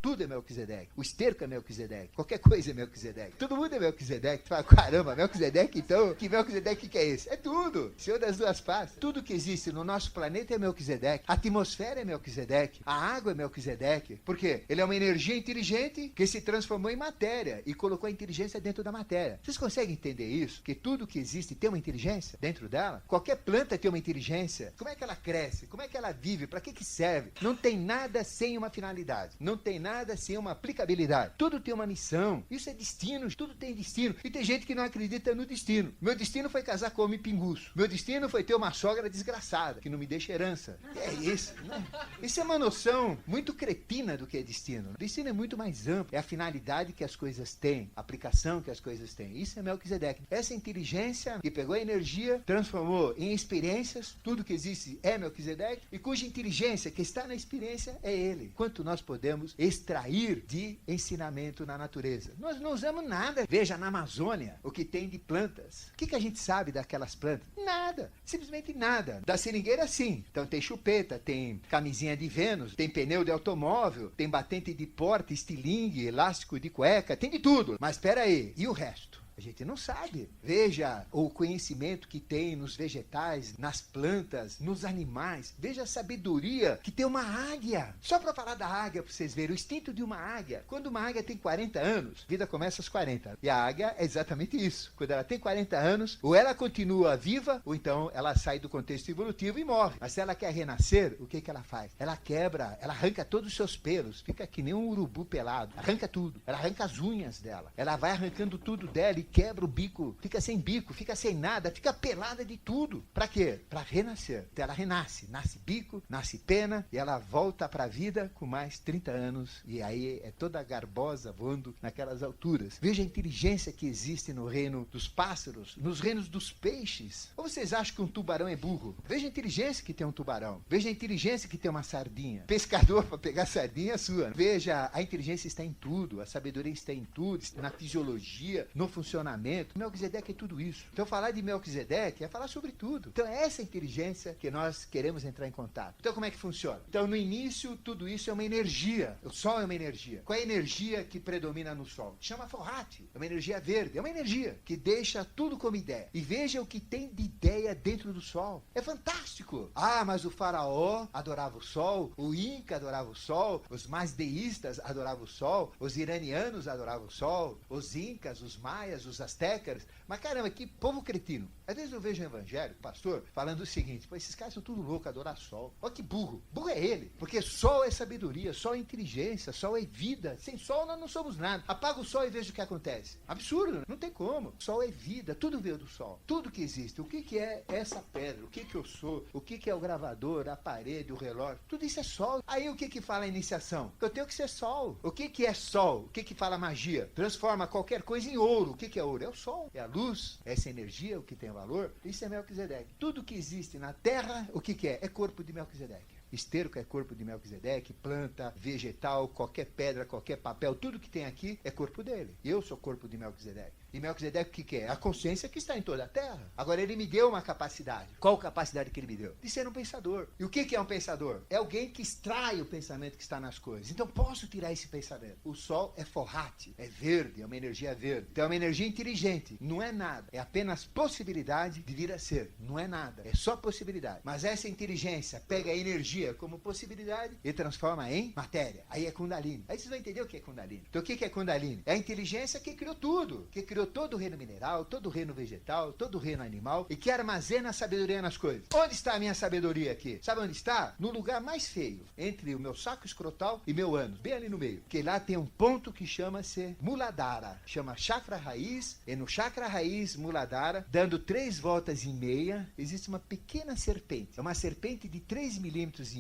Tudo é Melquisedeque. O esterco é Melquisedeque. Qualquer coisa é Melquisedeque. Todo mundo é Melquisedeque. Tu fala, caramba, Melquisedeque então? Que Melquisedeque que é esse? É tudo. Senhor das duas faces. Tudo que existe no nosso planeta é Melquisedeque. A atmosfera é Melquisedeque. A água é Melquisedeque. Por quê? Ele é uma energia inteligente que se transformou em matéria e colocou a inteligência dentro da matéria. Vocês conseguem entender isso? Que tudo que existe tem uma inteligência dentro dela? Qualquer planta tem uma inteligência. Como é que ela cresce? Como é que ela vive? Para que serve? Não tem nada sem uma finalidade. Não tem nada sem uma aplicabilidade. Tudo tem uma missão. Isso é destino. Tudo tem destino. E tem gente que não acredita no destino. Meu destino foi casar com homem pinguço. Meu destino foi ter uma sogra desgraçada, que não me deixa herança. É isso. Né? Isso é uma noção muito cretina do que é destino. O destino é muito mais amplo. É a finalidade que as coisas têm. A aplicação que as coisas têm. Isso é Melquisedeque. Essa inteligência que pegou a energia, transformou em experiências. Tudo que existe é Melquisedeque. E cuja inteligência que está na experiência é ele. Quanto nós podemos extrair de ensinamento na natureza. Nós não usamos nada. Veja na Amazônia o que tem de plantas. O que a gente sabe daquelas plantas? Nada. Simplesmente nada. Da seringueira, sim. Então tem chupeta, tem camisinha de Vênus, tem pneu de automóvel, tem batente de porta, estilingue, elástico de cueca, tem de tudo. Mas espera aí, e o resto? A gente não sabe. Veja o conhecimento que tem nos vegetais, nas plantas, nos animais. Veja a sabedoria que tem uma águia. Só para falar da águia, para vocês verem, o instinto de uma águia. Quando uma águia tem 40 anos, a vida começa aos 40. E a águia é exatamente isso. Quando ela tem 40 anos, ou ela continua viva, ou então ela sai do contexto evolutivo e morre. Mas se ela quer renascer, o que ela faz? Ela quebra, ela arranca todos os seus pelos. Fica que nem um urubu pelado. Arranca tudo. Ela arranca as unhas dela. Ela vai arrancando tudo dela e quebra o bico, fica sem bico, fica sem nada, fica pelada de tudo. Para quê? Para renascer. Então ela renasce, nasce bico, nasce pena e ela volta para a vida com mais 30 anos e aí é toda garbosa voando naquelas alturas. Veja a inteligência que existe no reino dos pássaros, nos reinos dos peixes. Ou vocês acham que um tubarão é burro? Veja a inteligência que tem um tubarão. Veja a inteligência que tem uma sardinha. Pescador para pegar sardinha é sua. Veja, a inteligência está em tudo, a sabedoria está em tudo, na fisiologia, no funcionamento. Melquisedeque é tudo isso. Então falar de Melquisedeque é falar sobre tudo. Então é essa inteligência que nós queremos entrar em contato. Então como é que funciona? Então no início tudo isso é uma energia. O Sol é uma energia. Qual é a energia que predomina no Sol? Chama Forrati. É uma energia verde. É uma energia que deixa tudo como ideia. E veja o que tem de ideia dentro do Sol. É fantástico. Ah, mas o faraó adorava o Sol, o Inca adorava o Sol, os mazdeístas adoravam o Sol, os iranianos adoravam o Sol, os Incas, os Maias, os Astecas. Mas caramba, que povo cretino. Às vezes eu vejo um evangélico, pastor, falando o seguinte: pô, esses caras são tudo loucos, adorar Sol. Olha que burro. Burro é ele. Porque Sol é sabedoria, Sol é inteligência, Sol é vida. Sem Sol nós não somos nada. Apaga o Sol e veja o que acontece. Absurdo, não tem como. Sol é vida, tudo veio do Sol. Tudo que existe. O que é essa pedra? O que eu sou? O que é o gravador, a parede, o relógio? Tudo isso é Sol. Aí o que fala a iniciação? Eu tenho que ser Sol. O que é Sol? O que fala magia? Transforma qualquer coisa em ouro. O que é ouro? É o Sol. É a luz, essa energia, o que tem valor. Isso é Melquisedeque. Tudo que existe na Terra, o que é? É corpo de Melquisedeque. Esterco é corpo de Melquisedeque, planta, vegetal, qualquer pedra, qualquer papel, tudo que tem aqui é corpo dele. Eu sou corpo de Melquisedeque. E Melquisedeque o que é? A consciência que está em toda a Terra. Agora ele me deu uma capacidade. Qual capacidade que ele me deu? De ser um pensador. E o que é um pensador? É alguém que extrai o pensamento que está nas coisas. Então posso tirar esse pensamento. O Sol é forrati, é verde, é uma energia verde. Então é uma energia inteligente. Não é nada. É apenas possibilidade de vir a ser. Não é nada. É só possibilidade. Mas essa inteligência pega a energia como possibilidade e transforma em matéria. Aí é Kundalini. Aí vocês vão entender o que é Kundalini. Então o que é Kundalini? É a inteligência que criou tudo. Que criou todo o reino mineral, todo o reino vegetal, todo o reino animal e que armazena a sabedoria nas coisas. Onde está a minha sabedoria aqui? Sabe onde está? No lugar mais feio, entre o meu saco escrotal e meu ânus, bem ali no meio. Porque lá tem um ponto que chama-se Muladhara. Chama chakra raiz, e no chakra raiz Muladhara, dando 3 voltas e meia, existe uma pequena serpente. É uma serpente de 3,5 milímetros,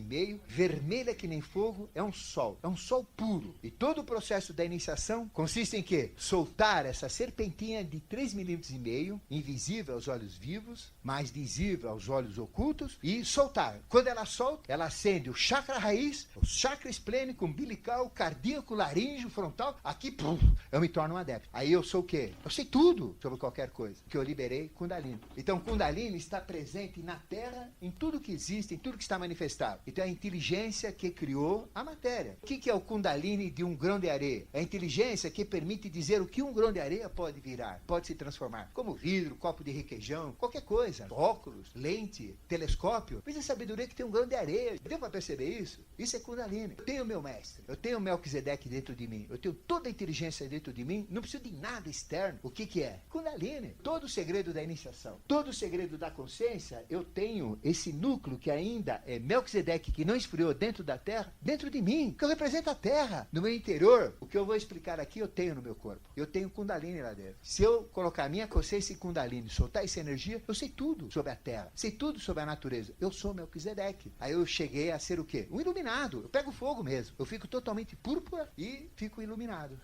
vermelha que nem fogo, é um sol puro. E todo o processo da iniciação consiste em quê? Soltar essa serpentinha de 3,5 milímetros, invisível aos olhos vivos, mas visível aos olhos ocultos, e soltar. Quando ela solta, ela acende o chakra raiz, o chakra esplênico, umbilical, cardíaco, laríngeo, frontal, aqui, pum, eu me torno um adepto. Aí eu sou o quê? Eu sei tudo sobre qualquer coisa, que eu liberei Kundalini. Então Kundalini está presente na Terra, em tudo que existe, em tudo que está manifestado. Então é a inteligência que criou a matéria. O que é o Kundalini de um grão de areia? É a inteligência que permite dizer o que um grão de areia pode virar, pode se transformar. Como vidro, copo de requeijão, qualquer coisa. Óculos, lente, telescópio. Veja a sabedoria que tem um grão de areia. Deu para perceber isso? Isso é Kundalini. Eu tenho o meu mestre. Eu tenho o Melquisedeque dentro de mim. Eu tenho toda a inteligência dentro de mim. Não preciso de nada externo. O que é? Kundalini. Todo o segredo da iniciação. Todo o segredo da consciência, eu tenho esse núcleo que ainda é Melquisedeque, que não esfriou dentro da Terra, dentro de mim, que eu represento a Terra. No meu interior, o que eu vou explicar aqui, eu tenho no meu corpo. Eu tenho Kundalini lá dentro. Se eu colocar a minha consciência em Kundalini, soltar essa energia, eu sei tudo sobre a Terra, sei tudo sobre a natureza. Eu sou Melquisedeque. Aí eu cheguei a ser o quê? Um iluminado. Eu pego fogo mesmo. Eu fico totalmente púrpura e fico iluminado.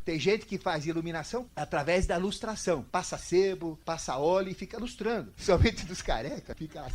Tem gente que faz iluminação através da lustração. Passa sebo, passa óleo e fica lustrando. Somente dos carecas, fica lá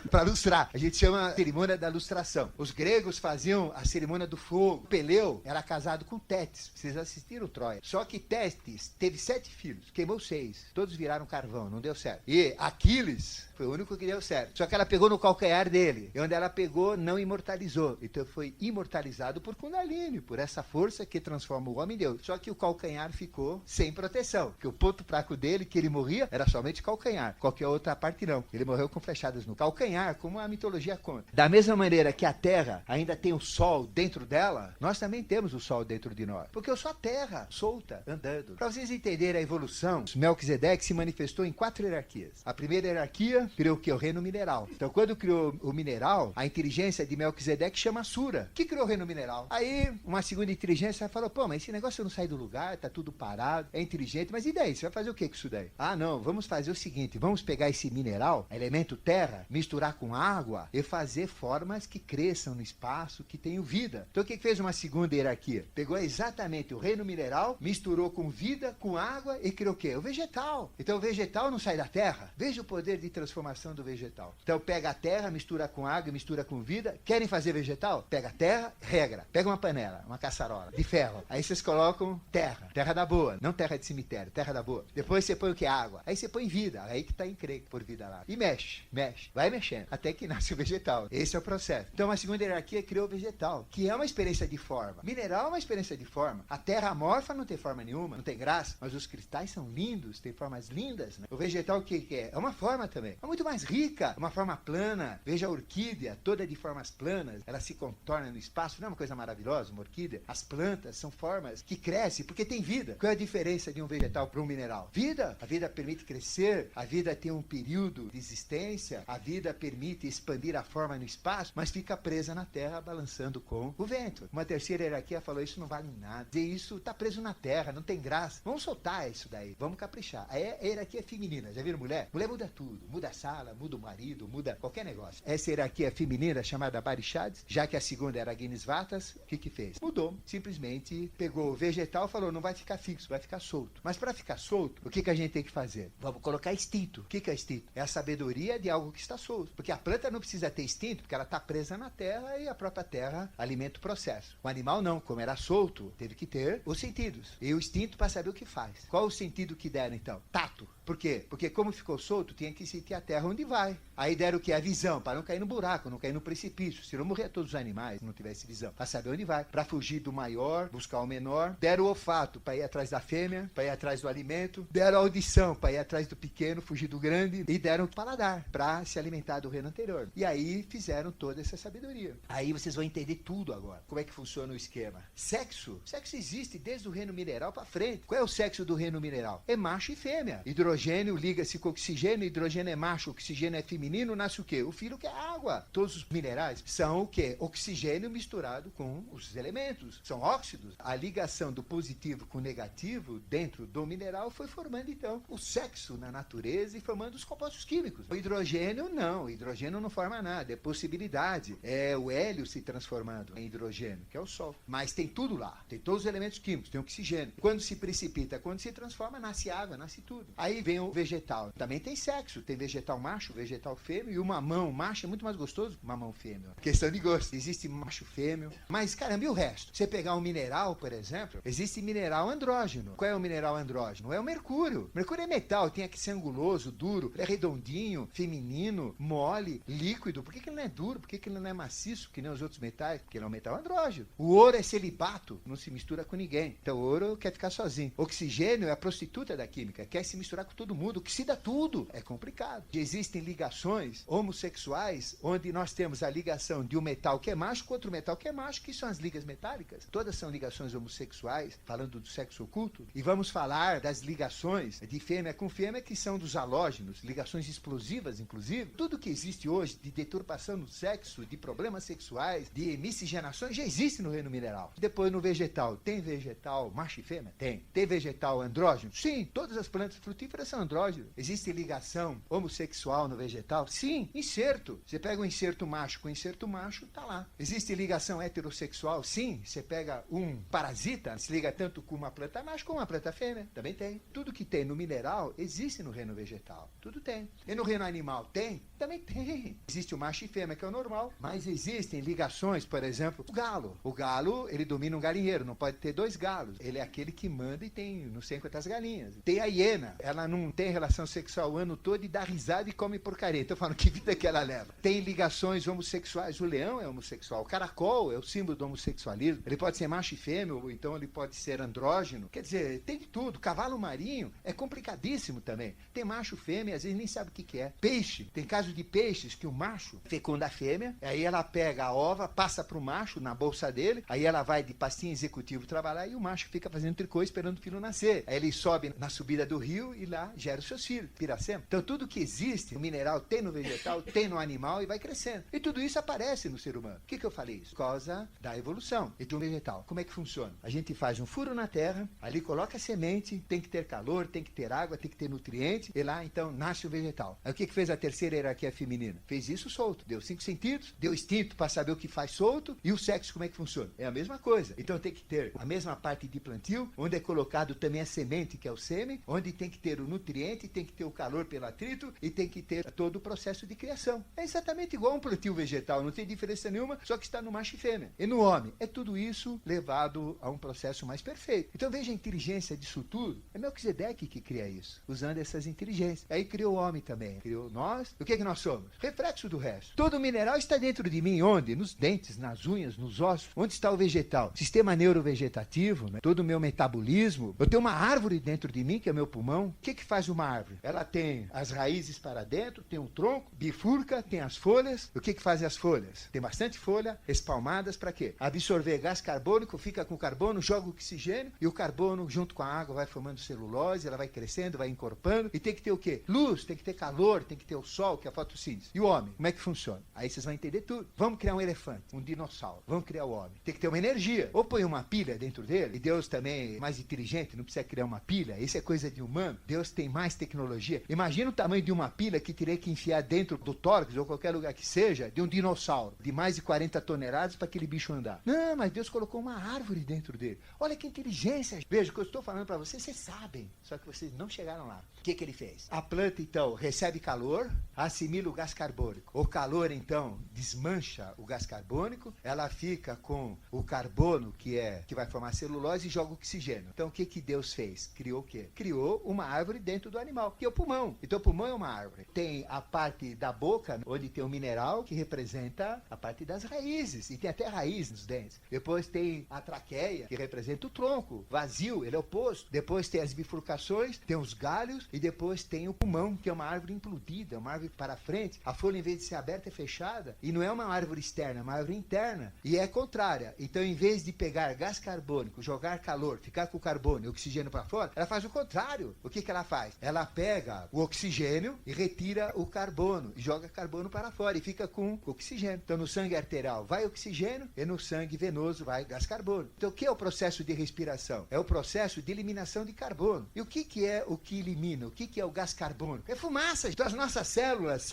para lustrar. A gente chama a cerimônia da lustração. Os gregos faziam a cerimônia do fogo. Peleu era casado com Tétis. Vocês assistiram Troia. Só que Tétis teve 7 filhos, queimou 6. Todos viraram carvão, não deu certo. E Aquiles foi o único que deu certo. Só que ela pegou no calcanhar dele. E onde ela pegou, não imortalizou. Então foi imortalizado por Kundalini, por essa força que transforma o homem em Deus. Só que o calcanhar ficou sem proteção. Porque o ponto fraco dele, que ele morria, era somente calcanhar. Qualquer outra parte não. Ele morreu com flechadas no calcanhar, como a mitologia conta. Da mesma maneira que a Terra ainda tem o Sol dentro dela, nós também temos o Sol dentro de nós. Porque eu sou a Terra, solta, andando. Para vocês entenderem a evolução, Melquisedeque se manifestou em 4 hierarquias. A primeira hierarquia criou o que? O reino mineral. Então, quando criou o mineral, a inteligência de Melquisedeque chama Sura, que criou o reino mineral. Aí, uma segunda inteligência falou, pô, mas esse negócio não sai do lugar, tá tudo parado, é inteligente, mas e daí? Você vai fazer o que com isso daí? Ah, não, vamos fazer o seguinte, vamos pegar esse mineral, elemento terra, misturar com água e fazer formas que cresçam no espaço, que tenham vida. Então o que fez uma segunda hierarquia? Pegou exatamente o reino mineral, misturou com vida, com água e criou o quê? O vegetal. Então o vegetal não sai da terra. Veja o poder de transformação do vegetal. Então pega a terra, mistura com água, mistura com vida. Querem fazer vegetal? Pega a terra, regra. Pega uma panela, uma caçarola de ferro. Aí vocês colocam terra. Terra da boa, não terra de cemitério, terra da boa. Depois você põe o que? Água. Aí você põe vida. Aí que tá encrenca por vida lá. E mexe, mexe. Vai mexendo. Até que nasce o vegetal. Esse é o processo. Então a segunda hierarquia criou o vegetal, que é uma experiência de forma. Mineral é uma experiência de forma. A terra amorfa não tem forma nenhuma, não tem graça, mas os cristais são lindos, tem formas lindas, né? O vegetal o que é? É uma forma também. É muito mais rica, uma forma plana. Veja a orquídea, toda de formas planas, ela se contorna no espaço. Não é uma coisa maravilhosa, uma orquídea? As plantas são formas que crescem porque tem vida. Qual é a diferença de um vegetal para um mineral? Vida. A vida permite crescer, a vida tem um período de existência, a vida permite expandir a forma no espaço, mas fica presa na terra, balançando com o vento. Uma terceira hierarquia falou, isso não vale nada. Dizer isso está preso na terra, não tem graça. Vamos soltar isso daí, vamos caprichar. Aí a hierarquia feminina, já viram mulher? Mulher muda tudo, muda a sala, muda o marido, muda qualquer negócio. Essa hierarquia feminina chamada Barichades, já que a segunda era Agnisvatas, o que fez? Mudou, simplesmente pegou o vegetal e falou, não vai ficar fixo, vai ficar solto. Mas para ficar solto, o que a gente tem que fazer? Vamos colocar instinto. O que é instinto? É a sabedoria de algo que está solto. Porque a planta não precisa ter instinto, porque ela está presa na terra e a própria terra alimenta o processo. O animal não, como era solto, teve que ter os sentidos. E o instinto para saber o que faz. Qual o sentido que deram então? Tato. Por quê? Porque como ficou solto, tinha que sentir a terra onde vai. Aí deram o que? A visão, para não cair no buraco, não cair no precipício. Se não morrer todos os animais, se não tivesse visão. Para saber onde vai. Para fugir do maior, buscar o menor. Deram o olfato, para ir atrás da fêmea, para ir atrás do alimento. Deram a audição, para ir atrás do pequeno, fugir do grande. E deram o paladar, para se alimentar do reino anterior. E aí fizeram toda essa sabedoria. Aí vocês vão entender tudo agora. Como é que funciona o esquema? Sexo. Sexo existe desde o reino mineral para frente. Qual é o sexo do reino mineral? É macho e fêmea. Hidrogênio liga-se com oxigênio, hidrogênio é macho, oxigênio é feminino, nasce o quê? O filho que é água. Todos os minerais são o quê? Oxigênio misturado com os elementos. São óxidos. A ligação do positivo com o negativo dentro do mineral foi formando então o sexo na natureza e formando os compostos químicos. O hidrogênio não. O hidrogênio não forma nada. É possibilidade. É o hélio se transformando em hidrogênio, que é o Sol. Mas tem tudo lá. Tem todos os elementos químicos. Tem oxigênio. Quando se precipita, quando se transforma, nasce água, nasce tudo. Aí vem o vegetal. Também tem sexo. Tem vegetal macho, vegetal fêmeo. E o mamão macho é muito mais gostoso que o mamão fêmeo. Questão de gosto. Existe macho fêmeo. Mas, caramba, e o resto? Você pegar um mineral, por exemplo, existe mineral andrógeno. Qual é o mineral andrógeno? É o mercúrio. Mercúrio é metal. Tem que ser anguloso, duro. Ele é redondinho, feminino, mole, líquido. Por que ele não é duro? Por que ele não é maciço, que nem os outros metais? Porque ele é um metal andrógeno. O ouro é celibato. Não se mistura com ninguém. Então o ouro quer ficar sozinho. Oxigênio é a prostituta da química. Quer se misturar com todo mundo. Oxida tudo. É complicado. Existem ligações homossexuais onde nós temos a ligação de um metal que é macho com outro metal que é macho, que são as ligas metálicas. Todas são ligações homossexuais, falando do sexo oculto. E vamos falar das ligações de fêmea com fêmea, que são dos halógenos, ligações explosivas, inclusive. Tudo que existe hoje de deturpação no sexo, de problemas sexuais, de miscigenações, já existe no reino mineral. Depois no vegetal. Tem vegetal macho e fêmea? Tem. Tem vegetal andrógeno? Sim. Todas as plantas frutíferas são andrógenos. Existe ligação homossexual no vegetal? Sim. Inserto. Você pega um inserto macho com inserto macho, tá lá. Existe ligação heterossexual? Sim. Você pega um parasita, se liga tanto com uma planta macho como uma planta fêmea? Também tem. Tudo que tem no mineral existe no reino vegetal. Tudo tem. E no reino animal tem? Também tem. Existe o macho e fêmea, que é o normal, mas existem ligações, por exemplo, o galo. O galo, ele domina um galinheiro, não pode ter dois galos. Ele é aquele que manda e tem não sei quantas galinhas. Tem a hiena, ela não tem relação sexual o ano todo e dá risada e come porcaria. Então falando que vida que ela leva. Tem ligações homossexuais, o leão é homossexual, o caracol é o símbolo do homossexualismo. Ele pode ser macho e fêmea, ou então ele pode ser andrógeno. Quer dizer, tem de tudo. Cavalo marinho é complicadíssimo também. Tem macho, fêmea, às vezes nem sabe o que é. Peixe, tem caso de peixes que o macho fecunda a fêmea, aí ela pega a ova, passa pro macho na bolsa dele, aí ela vai de pastinha executivo trabalhar e o macho fica fazendo tricô esperando o filho nascer. Aí ele sobe na subida do rio e lá gera os seus filhos, piracema. Então tudo que existe, o mineral tem no vegetal, tem no animal e vai crescendo. E tudo isso aparece no ser humano. Por que eu falei isso? Por causa da evolução. Então o vegetal, como é que funciona? A gente faz um furo na terra, ali coloca a semente, tem que ter calor, tem que ter água, tem que ter nutriente, e lá então nasce o vegetal. Aí o que fez a terceira hierarquia feminina? Fez isso solto, deu 5 sentidos, deu instinto para saber o que faz solto, e o sexo como é que funciona? É a mesma coisa. Então tem que ter a mesma parte de plantio, onde é colocado também a semente, que é o sêmen, onde tem que ter o nutriente, tem que ter o calor pelo atrito, e tem que ter todo o processo de criação. É exatamente igual a um plantio vegetal, não tem diferença nenhuma, só que está no macho e fêmea. E no homem, é tudo isso levado a um processo mais perfeito. Então veja a inteligência disso tudo. É Melquisedeque que cria isso, usando essas inteligências. Aí criou o homem também, criou nós. O que é que nós somos? Reflexo do resto. Todo mineral está dentro de mim, onde? Nos dentes, nas unhas, nos ossos. Onde está o vegetal? Sistema neurovegetativo, né? Todo o meu metabolismo. Eu tenho uma árvore dentro de mim, que é meu pulmão. O que que faz uma árvore? Ela tem as raízes para dentro, tem um tronco, bifurca, tem as folhas. O que que fazem as folhas? Tem bastante folha, espalmadas para quê? Absorver gás carbônico, fica com carbono, joga o oxigênio, e o carbono junto com a água vai formando celulose, ela vai crescendo, vai encorpando, e tem que ter o quê? Luz, tem que ter calor, tem que ter o sol, que é a fotossíntese. E o homem, como é que funciona? Aí vocês vão entender tudo. Vamos criar um elefante, um dinossauro, vamos criar o homem. Tem que ter uma energia. Ou põe uma pilha dentro dele, e Deus também é mais inteligente, não precisa criar uma pilha, isso é coisa de humano. Deus tem mais tecnologia. Imagina o tamanho de uma pilha que teria que enfiar dentro do tórax, ou qualquer lugar que seja, de um dinossauro, de mais de 40 toneladas para aquele bicho andar. Não, mas Deus colocou uma árvore dentro dele. Olha que inteligência. Veja, o que eu estou falando para vocês, vocês sabem, só que vocês não chegaram lá. O que que ele fez? A planta, então, recebe calor, assimila o gás carbônico. O calor, então, desmancha o gás carbônico, ela fica com o carbono, que vai formar celulose, e joga oxigênio. Então, o que que Deus fez? Criou o quê? Criou uma árvore dentro do animal, que é o pulmão. Então, o pulmão é uma árvore. Tem a parte da boca, onde tem um mineral que representa a parte das raízes, e tem até raiz nos dentes. Depois tem a traqueia, que representa o tronco, vazio, ele é oposto. Depois tem as bifurcações, tem os galhos, e depois tem o pulmão, que é uma árvore implodida, uma árvore para frente. A folha, em vez de ser aberta, é fechada, e não é uma árvore externa, é uma árvore interna, e é contrária. Então, em vez de pegar gás carbônico, jogar calor, ficar com o carbono e o oxigênio para fora, ela faz o contrário. O que que ela faz? Ela pega o oxigênio e retira o carbono, e joga carbono para fora, e fica com oxigênio. Então, no sangue arterial vai oxigênio, e no sangue venoso vai gás carbônico. Então, o que é o processo de respiração? É o processo de eliminação de carbono. E o que é o que elimina? O que é o gás carbônico? É fumaça. Então, as nossas células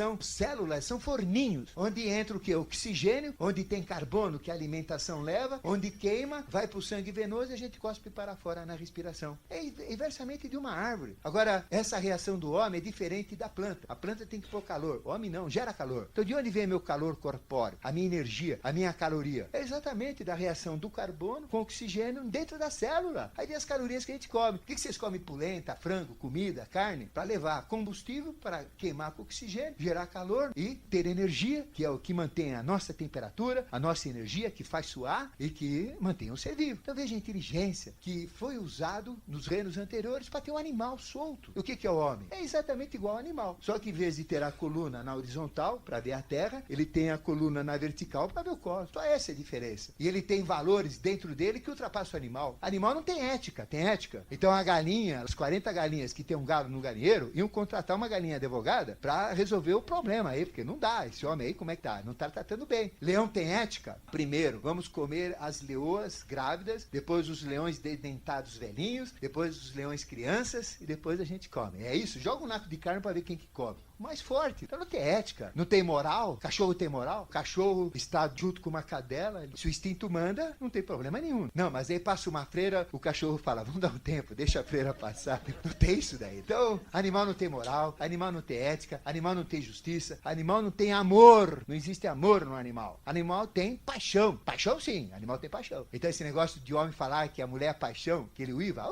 são forninhos, onde entra o que? Oxigênio, onde tem carbono que a alimentação leva, onde queima, vai para o sangue venoso e a gente cospe para fora na respiração. É inversamente de uma árvore. Agora, essa reação do homem é diferente da planta. A planta tem que pôr calor. O homem não, gera calor. Então, de onde vem meu calor corpóreo? A minha energia, a minha caloria? É exatamente da reação do carbono com oxigênio dentro da célula. Aí vem as calorias que a gente come. O que vocês comem? Polenta, frango, comida, carne? Para levar combustível, para queimar com oxigênio, gerar calor e ter energia, que é o que mantém a nossa temperatura, a nossa energia, que faz suar e que mantém o ser vivo. Então veja a inteligência que foi usado nos reinos anteriores para ter um animal solto. O que é o homem? É exatamente igual ao animal. Só que em vez de ter a coluna na horizontal para ver a terra, ele tem a coluna na vertical para ver o cosmos. Só essa é a diferença. E ele tem valores dentro dele que ultrapassam o animal. Animal não tem ética, tem ética. Então a galinha, as 40 galinhas que tem um galo no galinheiro, iam contratar uma galinha advogada para resolver o problema aí, porque não dá. Esse homem aí, como é que tá? Não tá tratando bem. Leão tem ética? Primeiro, vamos comer as leoas grávidas, depois os leões dedentados velhinhos, depois os leões crianças, e depois a gente come. É isso, joga um naco de carne para ver quem que come. Mais forte. Então não tem ética, não tem moral. Cachorro tem moral? Cachorro está junto com uma cadela, se o instinto manda, não tem problema nenhum. Não, mas aí passa uma freira, o cachorro fala, vamos dar um tempo, deixa a freira passar. Não tem isso daí. Então, animal não tem moral, animal não tem ética, animal não tem justiça, animal não tem amor. Não existe amor no animal. Animal tem paixão. Paixão sim, animal tem paixão. Então esse negócio de homem falar que a mulher é paixão, que ele uiva,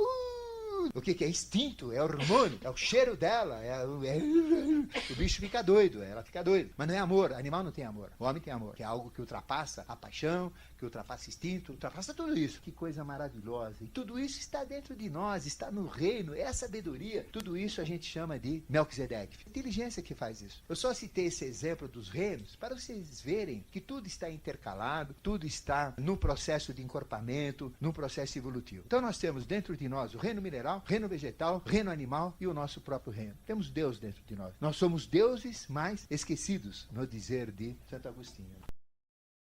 o que é instinto? É hormônio, é o cheiro dela, o bicho fica doido, ela fica doida. Mas não é amor, animal não tem amor, o homem tem amor, que é algo que ultrapassa a paixão, que ultrapassa instinto, ultrapassa tudo isso. Que coisa maravilhosa. E tudo isso está dentro de nós, está no reino, é a sabedoria. Tudo isso a gente chama de Melquisedeque. Inteligência que faz isso. Eu só citei esse exemplo dos reinos para vocês verem que tudo está intercalado, tudo está no processo de encorpamento, no processo evolutivo. Então nós temos dentro de nós o reino mineral, reino vegetal, reino animal e o nosso próprio reino. Temos Deus dentro de nós. Nós somos deuses mais esquecidos, no dizer de Santo Agostinho.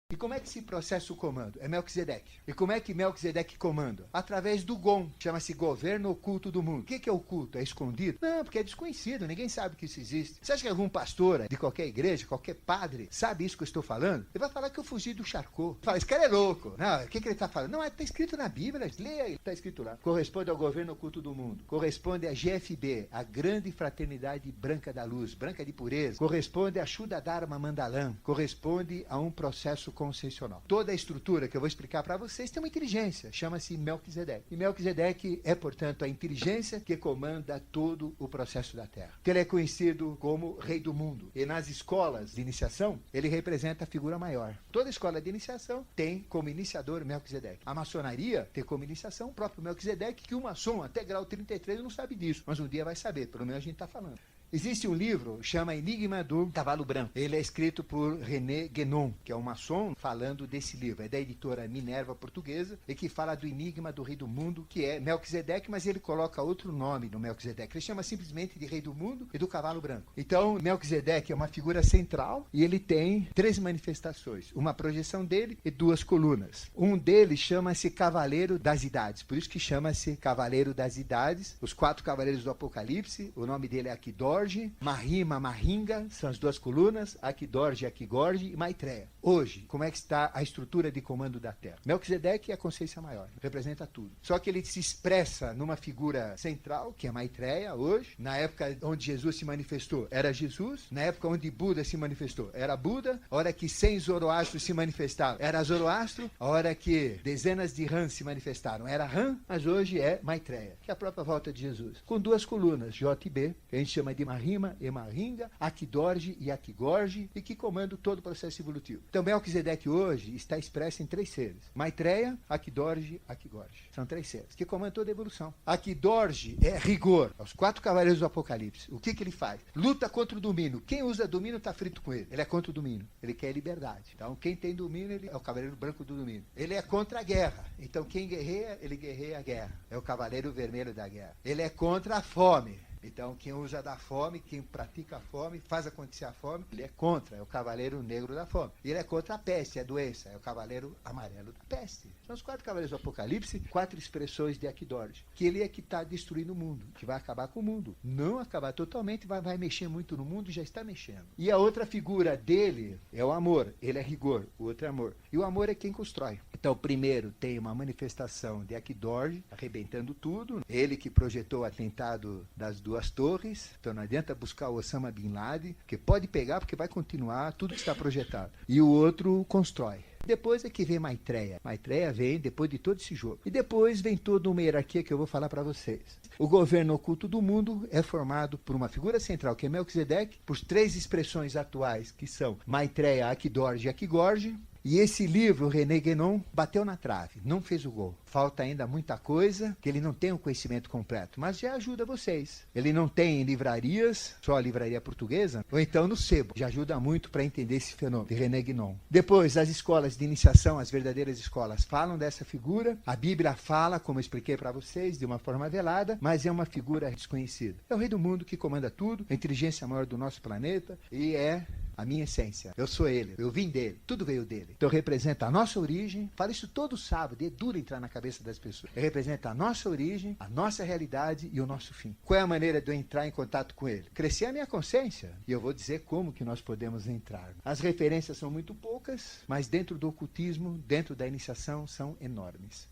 E como é que se processa o comando? É Melquisedeque. E como é que Melquisedeque comanda? Através do GOM, chama-se Governo Oculto do Mundo. O que é oculto? É escondido? Não, porque é desconhecido, ninguém sabe que isso existe. Você acha que algum pastor de qualquer igreja, qualquer padre, sabe isso que eu estou falando? Ele vai falar que eu fugi do Charcot. Fala, esse cara é louco. Não, o que ele está falando? Não, está escrito na Bíblia, leia aí, está escrito lá. Corresponde ao Governo Oculto do Mundo. Corresponde à GFB, a Grande Fraternidade Branca da Luz, branca de pureza. Corresponde a Shuddha Dharma Mandalam. Corresponde a um processo concessional. Toda a estrutura que eu vou explicar para vocês tem uma inteligência, chama-se Melquisedeque. E Melquisedeque é, portanto, a inteligência que comanda todo o processo da Terra. Que ele é conhecido como Rei do Mundo. E nas escolas de iniciação, ele representa a figura maior. Toda escola de iniciação tem como iniciador Melquisedeque. A maçonaria tem como iniciação o próprio Melquisedeque, que o maçom, até grau 33, não sabe disso. Mas um dia vai saber, pelo menos a gente está falando. Existe um livro, chama Enigma do Cavalo Branco. Ele é escrito por René Guénon, que é um maçom, falando desse livro. É da editora Minerva Portuguesa, e que fala do enigma do Rei do Mundo, que é Melquisedeque, mas ele coloca outro nome no Melquisedeque. Ele chama simplesmente de Rei do Mundo e do Cavalo Branco. Então, Melquisedeque é uma figura central e ele tem 3 manifestações. Uma projeção dele e 2 colunas. Um deles chama-se Cavaleiro das Idades. Por isso que chama-se Cavaleiro das Idades. Os 4 cavaleiros do Apocalipse, o nome dele é Aquidor, Mahima, Mahinga, são as 2 colunas, Aquidorje, Aquigorje e Maitreya. Hoje, como é que está a estrutura de comando da Terra? Melquisedeque é a consciência maior, representa tudo. Só que ele se expressa numa figura central, que é Maitreya, hoje. Na época onde Jesus se manifestou, era Jesus. Na época onde Buda se manifestou, era Buda. A hora que 100 Zoroastros se manifestaram, era Zoroastro. A hora que dezenas de Rãs se manifestaram, era Rã. Mas hoje é Maitreya, que é a própria volta de Jesus. Com 2 colunas, J e B, que a gente chama de Mahima e Mahinga, Aquidorje e Aquigorje, e que comanda todo o processo evolutivo. Então, Melquisedeque hoje está expresso em 3 seres. Maitreya, Aquidorje, Aquigorje. São 3 seres que comandam toda a evolução. Aquidorje é rigor, aos 4 cavaleiros do Apocalipse. O que ele faz? Luta contra o domínio. Quem usa domínio está frito com ele. Ele é contra o domínio. Ele quer liberdade. Então, quem tem domínio, ele é o cavaleiro branco do domínio. Ele é contra a guerra. Então, quem guerreia, ele guerreia a guerra. É o cavaleiro vermelho da guerra. Ele é contra a fome. Então, quem usa da fome, quem pratica a fome, faz acontecer a fome, ele é contra, é o cavaleiro negro da fome. E ele é contra a peste, a doença, é o cavaleiro amarelo da peste. São os 4 cavaleiros do Apocalipse, 4 expressões de Aquidorje, que ele é que está destruindo o mundo, que vai acabar com o mundo. Não acabar totalmente, vai mexer muito no mundo, já está mexendo. E a outra figura dele é o amor, ele é rigor, o outro é amor. E o amor é quem constrói. Então, o primeiro tem uma manifestação de Aquidorje, arrebentando tudo. Ele que projetou o atentado das 2 torres, então não adianta buscar o Osama Bin Laden, que pode pegar porque vai continuar tudo que está projetado. E o outro constrói. Depois é que vem Maitreya. Maitreya vem depois de todo esse jogo. E depois vem toda uma hierarquia que eu vou falar para vocês. O governo oculto do mundo é formado por uma figura central, que é Melquisedeque, por 3 expressões atuais, que são Maitreya, Aquidorje e Aquigorje. E esse livro, René Guénon, bateu na trave, não fez o gol. Falta ainda muita coisa, que ele não tem o conhecimento completo, mas já ajuda vocês. Ele não tem em livrarias, só a livraria portuguesa, ou então no sebo. Já ajuda muito para entender esse fenômeno de René Guénon. Depois, as escolas de iniciação, as verdadeiras escolas, falam dessa figura. A Bíblia fala, como eu expliquei para vocês, de uma forma velada, mas é uma figura desconhecida. É o Rei do Mundo que comanda tudo, a inteligência maior do nosso planeta, e é a minha essência. Eu sou ele, eu vim dele, tudo veio dele. Então representa a nossa origem, falo isso todo sábado, é duro entrar na cabeça das pessoas. Representa a nossa origem, a nossa realidade e o nosso fim. Qual é a maneira de eu entrar em contato com ele? Crescer a minha consciência. E eu vou dizer como que nós podemos entrar. As referências são muito poucas, mas dentro do ocultismo, dentro da iniciação, são enormes.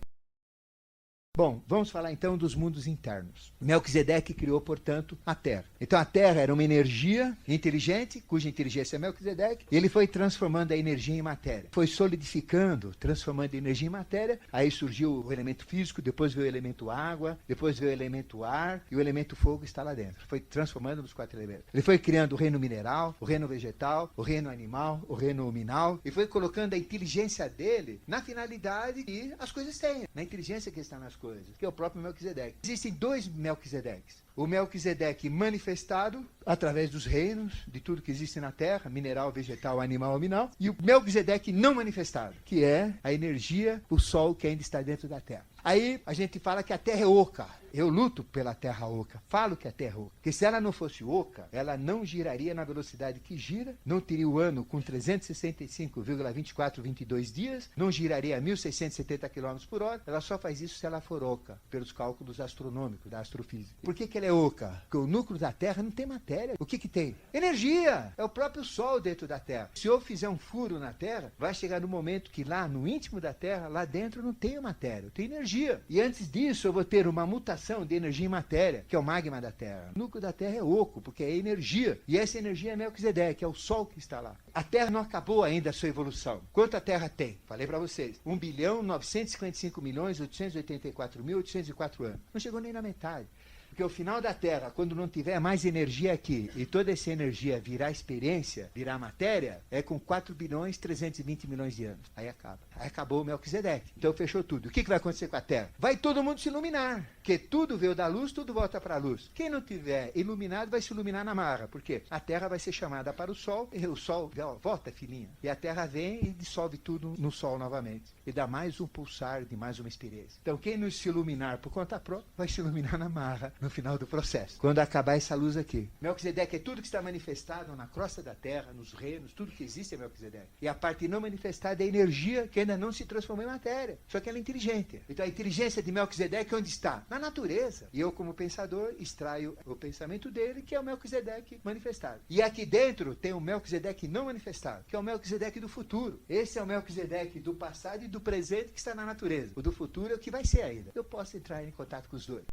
Bom, vamos falar então dos mundos internos. Melquisedeque criou, portanto, a Terra. Então a Terra era uma energia inteligente, cuja inteligência é Melquisedeque, e ele foi transformando a energia em matéria. Foi solidificando, transformando a energia em matéria, aí surgiu o elemento físico, depois veio o elemento água, depois veio o elemento ar, e o elemento fogo está lá dentro. Foi transformando nos 4 elementos. Ele foi criando o reino mineral, o reino vegetal, o reino animal, o reino minal, e foi colocando a inteligência dele na finalidade que as coisas têm, na inteligência que está nas coisas, que é o próprio Melquisedeque. Existem 2 Melquisedeques. o Melquisedeque manifestado através dos reinos, de tudo que existe na Terra, mineral, vegetal, animal, aminal, e o Melquisedeque não manifestado, que é a energia, o Sol que ainda está dentro da Terra. Aí a gente fala que a Terra é oca. Eu luto pela Terra oca. Falo que a Terra é oca. Porque se ela não fosse oca, ela não giraria na velocidade que gira, não teria o ano com 365,2422 dias, não giraria a 1.670 km por hora. Ela só faz isso se ela for oca, pelos cálculos astronômicos, da astrofísica. Por que ela é oca? Porque o núcleo da Terra não tem matéria. O que tem? Energia! É o próprio Sol dentro da Terra. Se eu fizer um furo na Terra, vai chegar no momento que lá no íntimo da Terra, lá dentro não tem matéria, tem energia. E antes disso eu vou ter uma mutação de energia em matéria, que é o magma da Terra. O núcleo da Terra é oco, porque é energia. E essa energia é Melquisedeque, é o Sol que está lá. A Terra não acabou ainda a sua evolução. Quanto a Terra tem? Falei para vocês. 1.955.884.804 anos. Não chegou nem na metade. Porque o final da Terra, quando não tiver mais energia aqui, e toda essa energia virar experiência, virar matéria, é com 4.320.000.000 de anos. Aí acaba. Aí acabou o Melquisedeque. Então fechou tudo. O que vai acontecer com a Terra? Vai todo mundo se iluminar. Porque tudo veio da luz, tudo volta para a luz. Quem não tiver iluminado vai se iluminar na marra. Por quê? A Terra vai ser chamada para o Sol, e o Sol, volta filhinha. E a Terra vem e dissolve tudo no Sol novamente. E dá mais um pulsar de mais uma experiência. Então quem não se iluminar por conta própria, vai se iluminar na marra no final do processo. Quando acabar essa luz aqui. Melquisedeque é tudo que está manifestado na crosta da Terra, nos reinos, tudo que existe é Melquisedeque. E a parte não manifestada é a energia que ainda não se transformou em matéria. Só que ela é inteligente. Então a inteligência de Melquisedeque onde está? Na natureza. E eu, como pensador, extraio o pensamento dele, que é o Melquisedeque manifestado. E aqui dentro tem o Melquisedeque não manifestado, que é o Melquisedeque do futuro. Esse é o Melquisedeque do passado e do presente que está na natureza. O do futuro é o que vai ser ainda. Eu posso entrar em contato com os dois.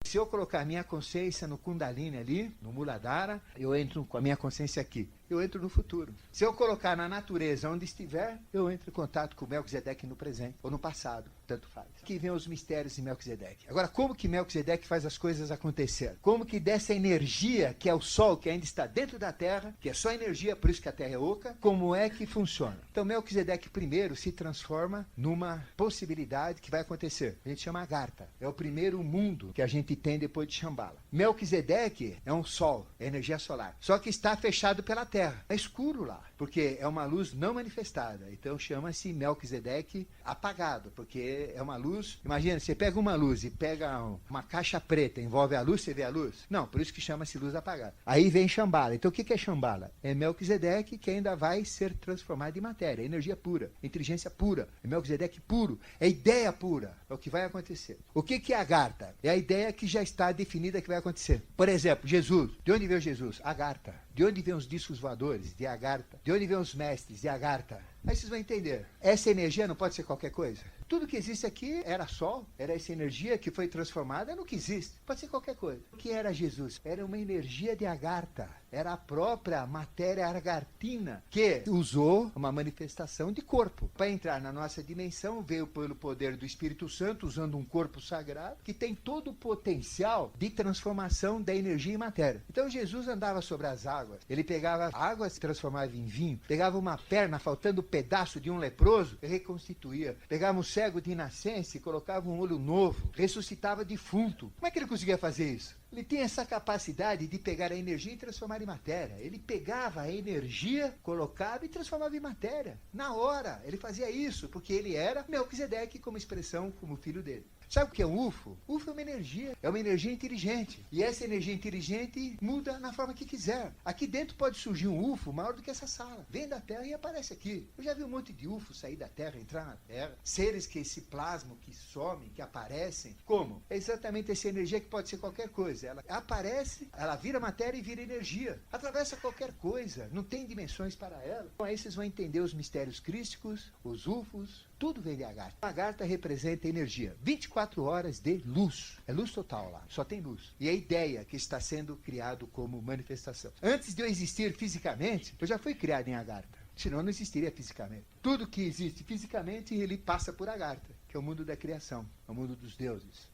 Se eu colocar minha consciência no Kundalini ali, no Muladhara, eu entro com a minha consciência aqui. Eu entro no futuro. Se eu colocar na natureza onde estiver, eu entro em contato com o Melquisedeque no presente ou no passado, tanto faz. Aqui vem os mistérios de Melquisedeque. Agora, como que Melquisedeque faz as coisas acontecer? Como que dessa energia, que é o Sol, que ainda está dentro da Terra, que é só energia, por isso que a Terra é oca, como é que funciona? Então, Melquisedeque primeiro se transforma numa possibilidade que vai acontecer. A gente chama Agartha. É o primeiro mundo que a gente tem depois de Shambhala. Melquisedeque é um Sol, é energia solar. Só que está fechado pela Terra. É escuro lá, porque é uma luz não manifestada. Então chama-se Melquisedeque apagado, porque é uma luz... Imagina, você pega uma luz e pega uma caixa preta, envolve a luz, você vê a luz? Não, por isso que chama-se luz apagada. Aí vem Shambhala. Então o que é Shambhala? É Melquisedeque que ainda vai ser transformado em matéria, energia pura, inteligência pura, é Melquisedeque puro, é ideia pura, é o que vai acontecer. O que é Agartha? É a ideia que já está definida que vai acontecer. Por exemplo, Jesus. De onde veio Jesus? Agartha. De onde vêm os discos voadores? De Agartha. De onde vêm os mestres? De Agartha. Aí vocês vão entender. Essa energia não pode ser qualquer coisa. Tudo que existe aqui era Sol, era essa energia que foi transformada no que existe. Pode ser qualquer coisa. O que era Jesus? Era uma energia de Agartha. Era a própria matéria agartina que usou uma manifestação de corpo. Para entrar na nossa dimensão, veio pelo poder do Espírito Santo, usando um corpo sagrado, que tem todo o potencial de transformação da energia em matéria. Então Jesus andava sobre as águas. Ele pegava água, se transformava em vinho. Pegava uma perna, faltando um pedaço de um leproso, e reconstituía. Pegava um cego de nascença e colocava um olho novo. Ressuscitava defunto. Como é que ele conseguia fazer isso? Ele tem essa capacidade de pegar a energia e transformar em matéria. Ele pegava a energia, colocava e transformava em matéria. Na hora, ele fazia isso, porque ele era Melquisedeque como expressão, como filho dele. Sabe o que é um UFO? UFO é uma energia inteligente. E essa energia inteligente muda na forma que quiser. Aqui dentro pode surgir um UFO maior do que essa sala. Vem da Terra e aparece aqui. Eu já vi um monte de UFO sair da Terra, entrar na Terra. Seres que se plasmam, que somem, que aparecem. Como? É exatamente essa energia que pode ser qualquer coisa. Ela aparece, ela vira matéria e vira energia. Atravessa qualquer coisa. Não tem dimensões para ela. Então aí vocês vão entender os mistérios crísticos, os UFOs. Tudo vem de Agartha. Agartha representa energia. 24 horas de luz. É luz total lá. Só tem luz. E a ideia que está sendo criado como manifestação. Antes de eu existir fisicamente, eu já fui criado em Agartha. Senão não existiria fisicamente. Tudo que existe fisicamente, ele passa por Agartha, que é o mundo da criação, é o mundo dos deuses.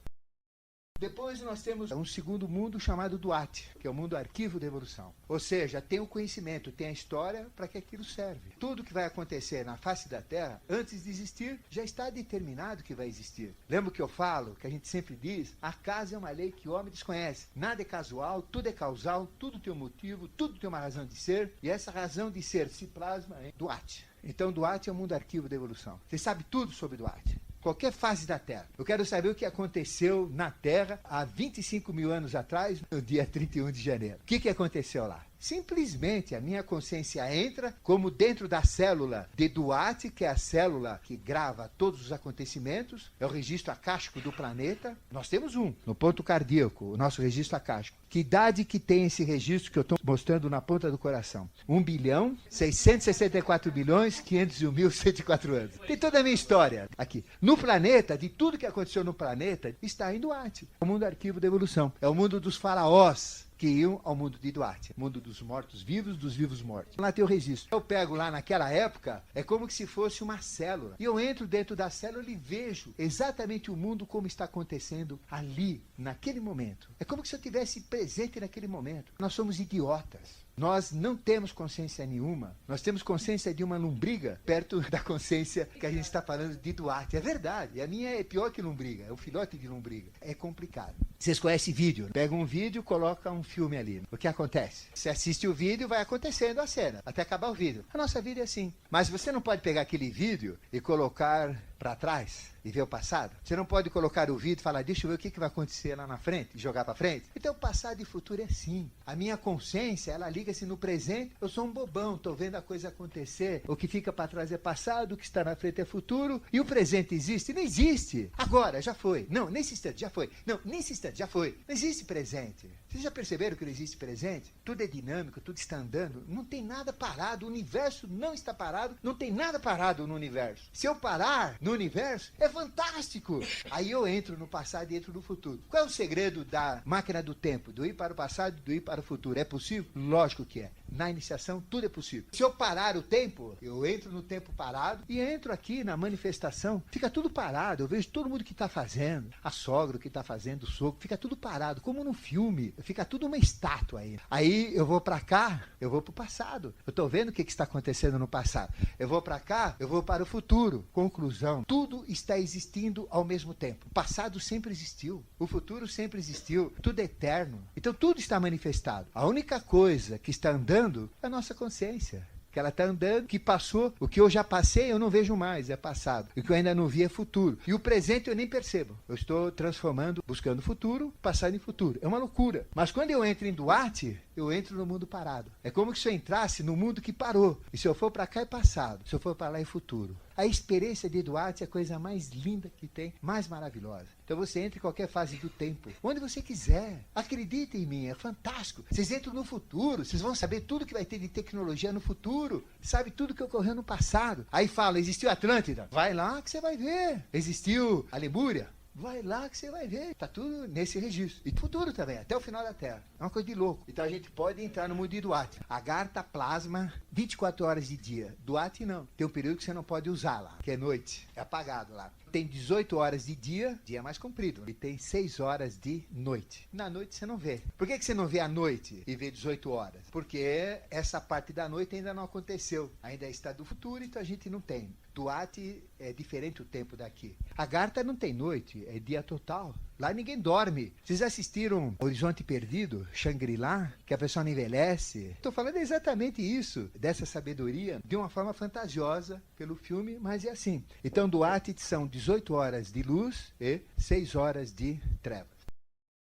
Depois nós temos um segundo mundo chamado Duat, que é o mundo arquivo da evolução. Ou seja, tem o conhecimento, tem a história para que aquilo serve. Tudo que vai acontecer na face da Terra, antes de existir, já está determinado que vai existir. Lembra que eu falo, que a gente sempre diz, acaso é uma lei que o homem desconhece. Nada é casual, tudo é causal, tudo tem um motivo, tudo tem uma razão de ser, e essa razão de ser se plasma em Duat. Então Duat é o mundo arquivo da evolução. Você sabe tudo sobre Duat. Qualquer fase da Terra. Eu quero saber o que aconteceu na Terra há 25 mil anos atrás, no dia 31 de janeiro. O que aconteceu lá? Simplesmente a minha consciência entra como dentro da célula de Duat, que é a célula que grava todos os acontecimentos, é o registro acástico do planeta. Nós temos no ponto cardíaco, o nosso registro acástico. Que idade que tem esse registro que eu estou mostrando na ponta do coração? 1.664.501.104 anos. Tem toda a minha história aqui. No planeta, de tudo que aconteceu no planeta, está em Duat. É o mundo arquivo da evolução. É o mundo dos faraós que iam ao mundo de Duat, mundo dos mortos-vivos, dos vivos-mortos. Lá tem o registro. Eu pego lá naquela época, é como se fosse uma célula. E eu entro dentro da célula e vejo exatamente o mundo como está acontecendo ali, naquele momento. É como se eu estivesse presente naquele momento. Nós somos idiotas. Nós não temos consciência nenhuma. Nós temos consciência de uma lombriga perto da consciência que a gente está falando de Duat. É verdade. A minha é pior que lombriga. É o filhote de lombriga. É complicado. Vocês conhecem vídeo? Pega um vídeo, coloca um filme ali. O que acontece? Você assiste o vídeo, vai acontecendo a cena, até acabar o vídeo. A nossa vida é assim. Mas você não pode pegar aquele vídeo e colocar para trás e ver o passado. Você não pode colocar o vídeo e falar, deixa eu ver o que vai acontecer lá na frente e jogar para frente. Então o passado e o futuro é assim. A minha consciência, ela liga-se no presente. Eu sou um bobão, estou vendo a coisa acontecer. O que fica para trás é passado, o que está na frente é futuro. E o presente existe? Não existe. Agora, já foi. Não, nesse instante, já foi. Não, nesse instante, já foi. Não existe presente. Vocês já perceberam que não existe presente? Tudo é dinâmico, tudo está andando. Não tem nada parado. O universo não está parado. Não tem nada parado no universo. Se eu parar no universo, é fantástico. Aí eu entro no passado e entro no futuro. Qual é o segredo da máquina do tempo? Do ir para o passado e do ir para o futuro. É possível? Lógico que é. Na iniciação, tudo é possível. Se eu parar o tempo, eu entro no tempo parado e entro aqui na manifestação. Fica tudo parado. Eu vejo todo mundo que está fazendo. A sogra que está fazendo, o sogro. Fica tudo parado, como num filme. Fica tudo uma estátua aí. Aí eu vou para cá, eu vou para o passado. Eu estou vendo o que está acontecendo no passado. Eu vou para cá, eu vou para o futuro. Conclusão. Tudo está existindo ao mesmo tempo. O passado sempre existiu. O futuro sempre existiu. Tudo é eterno. Então tudo está manifestado. A única coisa que está andando é a nossa consciência. Que ela está andando, que passou, o que eu já passei eu não vejo mais, é passado. O que eu ainda não vi é futuro. E o presente eu nem percebo. Eu estou transformando, buscando futuro, passado em futuro. É uma loucura. Mas quando eu entro em Duat, eu entro no mundo parado. É como se eu entrasse no mundo que parou. E se eu for para cá é passado, se eu for para lá é futuro. A experiência de Duat é a coisa mais linda que tem, mais maravilhosa. Então você entra em qualquer fase do tempo, onde você quiser. Acreditem em mim, é fantástico. Vocês entram no futuro, vocês vão saber tudo que vai ter de tecnologia no futuro. Sabe tudo que ocorreu no passado. Aí fala, existiu Atlântida? Vai lá que você vai ver. Existiu a Lemúria? Vai lá que você vai ver. Está tudo nesse registro. E futuro também, até o final da Terra. É uma coisa de louco. Então a gente pode entrar no mundo de Duat. Agartha plasma 24 horas de dia. Duat não. Tem um período que você não pode usar lá, que é noite. É apagado lá. Tem 18 horas de dia mais comprido. E tem 6 horas de noite. Na noite você não vê. Por que você não vê a noite e vê 18 horas? Porque essa parte da noite ainda não aconteceu. Ainda está do futuro, então a gente não tem. Duat é diferente o tempo daqui. Agartha não tem noite, é dia total. Lá ninguém dorme. Vocês assistiram Horizonte Perdido, Shangri-La, que a pessoa não envelhece? Estou falando exatamente isso, dessa sabedoria, de uma forma fantasiosa pelo filme, mas é assim. Então, Duat são 18 horas de luz e 6 horas de trevas.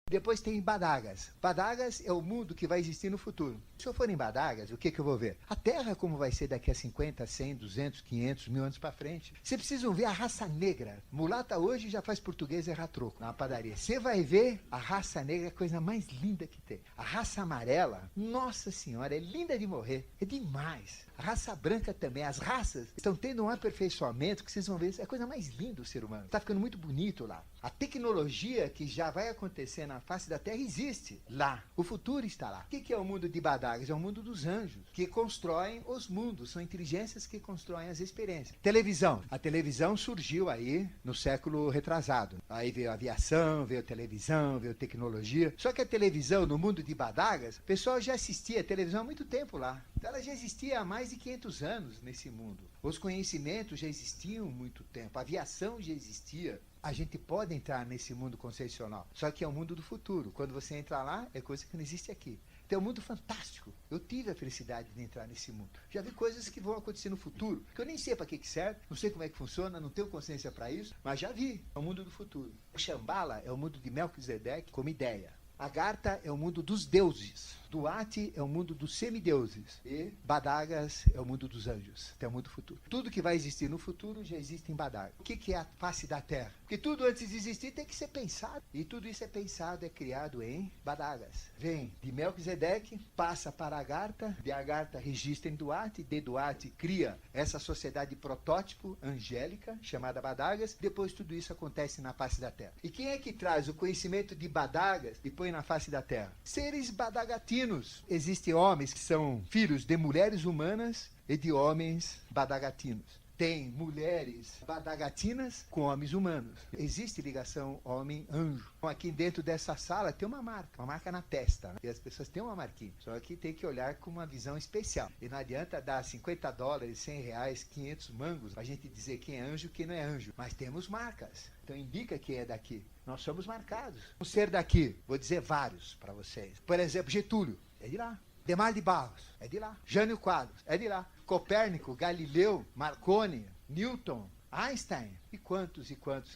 Depois tem Badagas. Badagas é o mundo que vai existir no futuro. Se eu for em Badagas, o que eu vou ver? A Terra como vai ser daqui a 50, 100, 200, 500 mil anos para frente. Vocês precisam ver a raça negra. Mulata hoje já faz português e erra troco na padaria. Você vai ver a raça negra, a coisa mais linda que tem. A raça amarela, nossa senhora, é linda de morrer. É demais. A raça branca também. As raças estão tendo um aperfeiçoamento que vocês vão ver. É a coisa mais linda do ser humano. Está ficando muito bonito lá. A tecnologia que já vai acontecer na face da Terra existe lá. O futuro está lá. O que é o mundo de Badagas? Badagas é o mundo dos anjos, que constroem os mundos, são inteligências que constroem as experiências. Televisão. A televisão surgiu aí no século retrasado. Aí veio a aviação, veio a televisão, veio a tecnologia. Só que a televisão, no mundo de Badagas, o pessoal já assistia a televisão há muito tempo lá. Então ela já existia há mais de 500 anos nesse mundo. Os conhecimentos já existiam há muito tempo. A aviação já existia. A gente pode entrar nesse mundo conceitual. Só que é o mundo do futuro. Quando você entra lá, é coisa que não existe aqui. Então é um mundo fantástico. Eu tive a felicidade de entrar nesse mundo. Já vi coisas que vão acontecer no futuro, que eu nem sei para que serve, não sei como é que funciona, não tenho consciência para isso, mas já vi. É o mundo do futuro. O Shambhala é o mundo de Melquisedeque como ideia. Agartha é o mundo dos deuses. Duat é o mundo dos semideuses. E Badagas é o mundo dos anjos. Então é o mundo futuro. Tudo que vai existir no futuro já existe em Badagas. O que é a face da Terra? Porque tudo antes de existir tem que ser pensado. E tudo isso é pensado, é criado em Badagas. Vem de Melquisedeque, passa para Agartha, de Agartha registra em Duat, de Duat cria essa sociedade protótipo angélica, chamada Badagas. Depois tudo isso acontece na face da Terra. E quem é que traz o conhecimento de Badagas e põe na face da Terra? Seres badagatinos. Existem homens que são filhos de mulheres humanas e de homens badagatinos. Tem mulheres badagatinas com homens humanos. Existe ligação homem-anjo. Aqui dentro dessa sala tem uma marca na testa. Né? E as pessoas têm uma marquinha. Só que tem que olhar com uma visão especial. E não adianta dar $50, R$100, 500 mangos, pra gente dizer quem é anjo e quem não é anjo. Mas temos marcas. Então indica quem é daqui. Nós somos marcados. Um ser daqui, vou dizer vários para vocês. Por exemplo, Getúlio, é de lá. Demar de Barros, é de lá. Jânio Quadros, é de lá. Copérnico, Galileu, Marconi, Newton, Einstein e quantos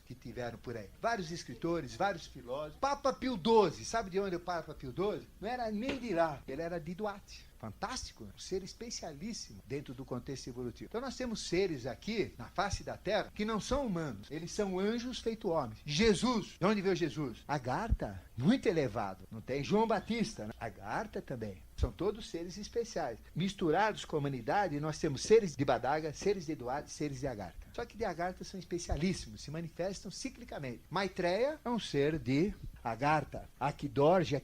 que tiveram por aí. Vários escritores, vários filósofos. Papa Pio XII, sabe de onde é o Papa Pio XII? Não era nem de lá, ele era de Duarte. Fantástico, um ser especialíssimo dentro do contexto evolutivo. Então nós temos seres aqui, na face da Terra, que não são humanos. Eles são anjos feito homens. Jesus, de onde veio Jesus? Agartha, muito elevado. Não tem João Batista, né? Agartha também. São todos seres especiais. Misturados com a humanidade, nós temos seres de Badaga, seres de Duat, seres de Agartha. Só que de Agartha são especialíssimos, se manifestam ciclicamente. Maitreya é um ser de Agartha. Akidorje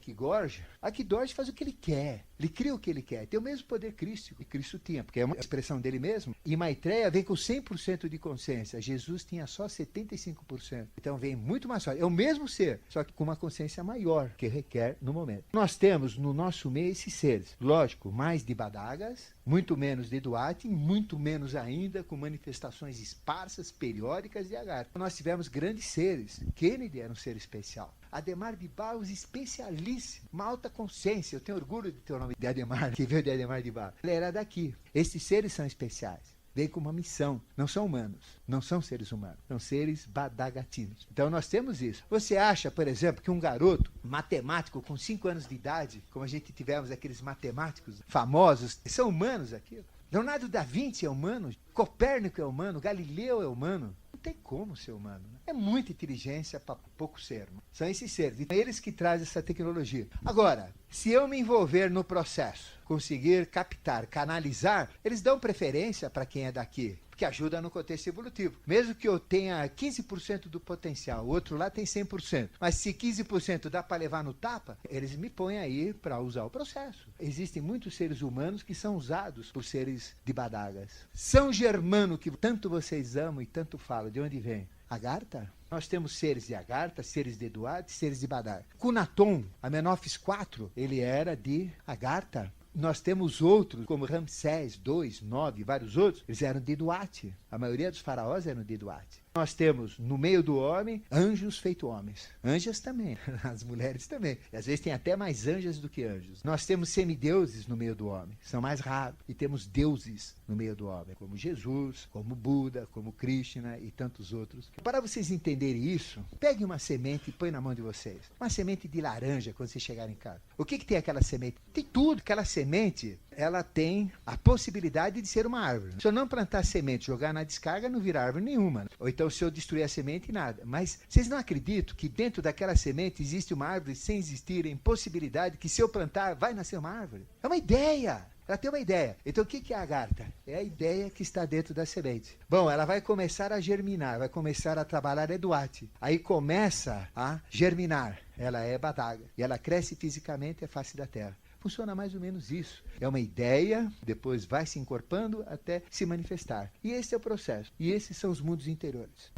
faz o que ele quer. Ele cria o que ele quer. Tem o mesmo poder crístico que Cristo tinha, porque é uma expressão dele mesmo. E Maitreya vem com 100% de consciência. Jesus tinha só 75%. Então vem muito mais forte. É o mesmo ser, só que com uma consciência maior que requer no momento. Nós temos no nosso meio esses seres. Lógico, mais de Badagas, muito menos de Duat, muito menos ainda com manifestações esparsas, periódicas de Agartha. Nós tivemos grandes seres. Kennedy era um ser especial. Ademar de Barros, especialíssimo, uma alta consciência. Eu tenho orgulho de ter o nome de Ademar, que veio de Ademar de Barros. Ele era daqui. Esses seres são especiais. Vem com uma missão. Não são humanos. Não são seres humanos. São seres badagatinos. Então nós temos isso. Você acha, por exemplo, que um garoto matemático com 5 anos de idade, como a gente tivemos aqueles matemáticos famosos, são humanos aquilo? Leonardo da Vinci é humano, Copérnico é humano, Galileu é humano. Não tem como ser humano. Né? É muita inteligência para pouco ser. Né? São esses seres, e eles que trazem essa tecnologia. Agora, se eu me envolver no processo, conseguir captar, canalizar, eles dão preferência para quem é daqui, porque ajuda no contexto evolutivo. Mesmo que eu tenha 15% do potencial, o outro lá tem 100%. Mas se 15% dá para levar no tapa, eles me põem aí para usar o processo. Existem muitos seres humanos que são usados por seres de Badagas. São Germano, que tanto vocês amam e tanto falam, de onde vem? Agartha? Nós temos seres de Agartha, seres de Duat, seres de Badaga. Cunaton, Amenófis IV, ele era de Agartha. Nós temos outros, como Ramsés II, 9, vários outros, eles eram de Duat. A maioria dos faraós eram de Duat. Nós temos, no meio do homem, anjos feito homens. Anjas também, as mulheres também. E às vezes tem até mais anjas do que anjos. Nós temos semideuses no meio do homem, são mais raros. E temos deuses no meio do homem, como Jesus, como Buda, como Krishna e tantos outros. Para vocês entenderem isso, pegue uma semente e põe na mão de vocês. Uma semente de laranja quando vocês chegarem em casa. O que tem aquela semente? Tem tudo. Aquela semente, ela tem a possibilidade de ser uma árvore. Se eu não plantar semente, jogar na descarga, não vira árvore nenhuma. Ou então se eu destruir a semente, nada. Mas vocês não acreditam que dentro daquela semente existe uma árvore sem existir a impossibilidade que se eu plantar, vai nascer uma árvore? É uma ideia. Ela tem uma ideia. Então o que é a Agartha? É a ideia que está dentro da semente. Bom, ela vai começar a germinar, vai começar a trabalhar é Duat. Aí começa a germinar. Ela é Badaga. E ela cresce fisicamente à face da terra. Funciona mais ou menos isso. É uma ideia, depois vai se encorpando até se manifestar. E esse é o processo. E esses são os mundos interiores.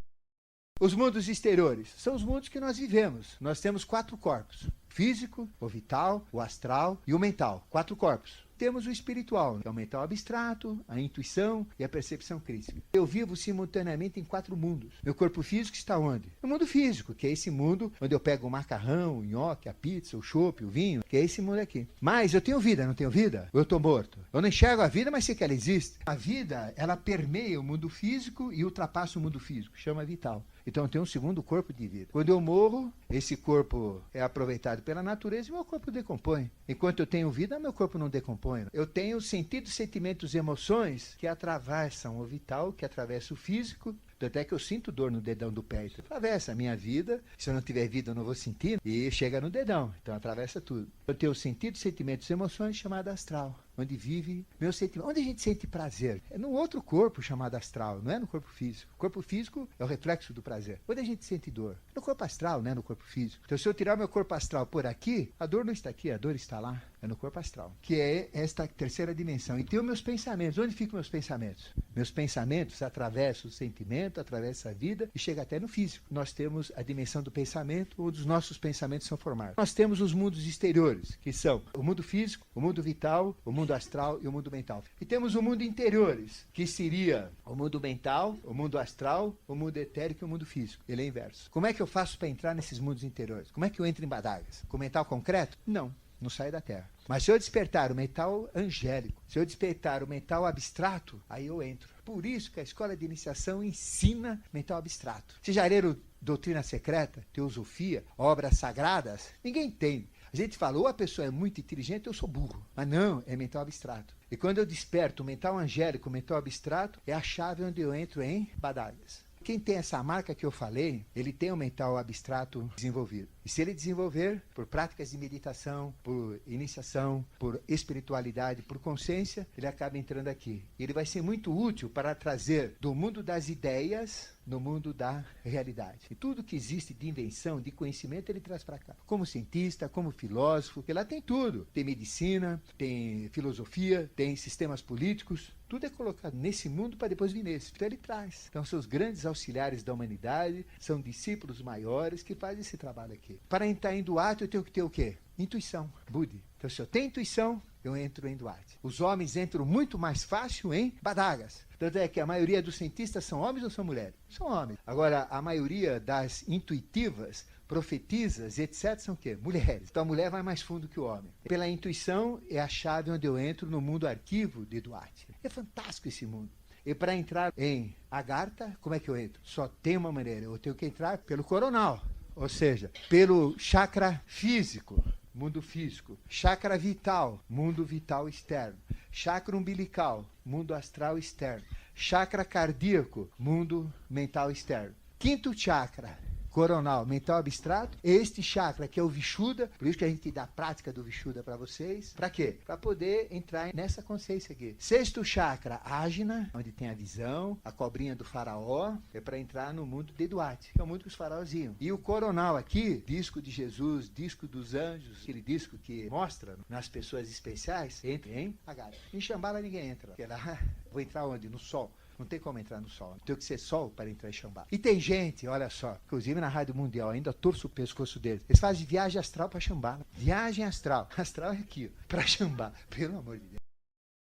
Os mundos exteriores são os mundos que nós vivemos. Nós temos 4 corpos: físico, o vital, o astral e o mental. 4 corpos. Temos o espiritual, que é o mental abstrato, a intuição e a percepção crítica. Eu vivo simultaneamente em 4 mundos. Meu corpo físico está onde? No mundo físico, que é esse mundo onde eu pego o macarrão, o nhoque, a pizza, o chopp, o vinho, que é esse mundo aqui. Mas eu tenho vida, não tenho vida? Ou eu estou morto? Eu não enxergo a vida, mas sei que ela existe. A vida, ela permeia o mundo físico e ultrapassa o mundo físico, chama vital. Então eu tenho um segundo corpo de vida. Quando eu morro, esse corpo é aproveitado pela natureza e meu corpo decompõe. Enquanto eu tenho vida, meu corpo não decompõe. Eu tenho sentidos, sentimentos, emoções que atravessam o vital, que atravessam o físico. Até que eu sinto dor no dedão do pé. Isso atravessa a minha vida. Se eu não tiver vida, eu não vou sentir. E chega no dedão. Então atravessa tudo. Eu tenho sentidos, sentimentos, emoções chamado astral, onde vive meu sentimento. Onde a gente sente prazer? É num outro corpo chamado astral, não é no corpo físico. O corpo físico é o reflexo do prazer. Onde a gente sente dor? No corpo astral, não é no corpo físico. Então se eu tirar meu corpo astral por aqui, a dor não está aqui, a dor está lá. É no corpo astral, que é esta terceira dimensão. E tenho meus pensamentos. Onde ficam meus pensamentos? Meus pensamentos atravessam o sentimento, atravessam a vida e chegam até no físico. Nós temos a dimensão do pensamento, onde os nossos pensamentos são formados. Nós temos os mundos exteriores, que são o mundo físico, o mundo vital, o mundo astral e o mundo mental. E temos o mundo interiores, que seria o mundo mental, o mundo astral, o mundo etérico e o mundo físico. Ele é inverso. Como é que eu faço para entrar nesses mundos interiores? Como é que eu entro em Badagas? Com mental concreto? Não. Não sai da Terra. Mas se eu despertar o mental angélico, se eu despertar o mental abstrato, aí eu entro. Por isso que a escola de iniciação ensina mental abstrato. Vocês já leram Doutrina Secreta, Teosofia, Obras Sagradas? Ninguém entende. A gente fala, ou a pessoa é muito inteligente ou eu sou burro. Mas não, é mental abstrato. E quando eu desperto o mental angélico, o mental abstrato, é a chave onde eu entro em Badagas. Quem tem essa marca que eu falei, ele tem o mental abstrato desenvolvido. E se ele desenvolver por práticas de meditação, por iniciação, por espiritualidade, por consciência, ele acaba entrando aqui. E ele vai ser muito útil para trazer do mundo das ideias no mundo da realidade. E tudo que existe de invenção, de conhecimento, ele traz para cá. Como cientista, como filósofo, porque lá tem tudo. Tem medicina, tem filosofia, tem sistemas políticos. Tudo é colocado nesse mundo para depois vir nesse. Então ele traz. Então são os grandes auxiliares da humanidade, são discípulos maiores que fazem esse trabalho aqui. Para entrar em Duarte eu tenho que ter o quê? Intuição, Budi. Então se eu tenho intuição, eu entro em Duarte. Os homens entram muito mais fácil em Badagas. Tanto é que a maioria dos cientistas são homens ou são mulheres? São homens. Agora, a maioria das intuitivas, profetisas, etc., são o quê? Mulheres. Então a mulher vai mais fundo que o homem. Pela intuição é a chave onde eu entro no mundo arquivo de Duarte. É fantástico esse mundo. E para entrar em Agartha, como é que eu entro? Só tem uma maneira. Eu tenho que entrar pelo coronal. Ou seja, pelo chakra físico, mundo físico. Chakra vital, mundo vital externo. Chakra umbilical, mundo astral externo. Chakra cardíaco, mundo mental externo. Quinto chakra, coronal, mental abstrato. Este chakra que é o Vishuddha, por isso que a gente dá a prática do Vishuddha para vocês. Para quê? Para poder entrar nessa consciência aqui. Sexto chakra, Ajna, onde tem a visão, a cobrinha do faraó, é para entrar no mundo de Duarte, que é o mundo que os faraós iam. E o coronal aqui, disco de Jesus, disco dos anjos, aquele disco que mostra nas pessoas especiais, entra em Agartha. Em Shambhala ninguém entra, porque lá, vou entrar onde? No sol. Não tem como entrar no sol. Tem que ser sol para entrar em Shambhala. E tem gente, olha só, inclusive na Rádio Mundial, ainda torço o pescoço deles. Eles fazem viagem astral para Shambhala. Viagem astral. Astral é aqui, para Shambhala. Pelo amor de Deus.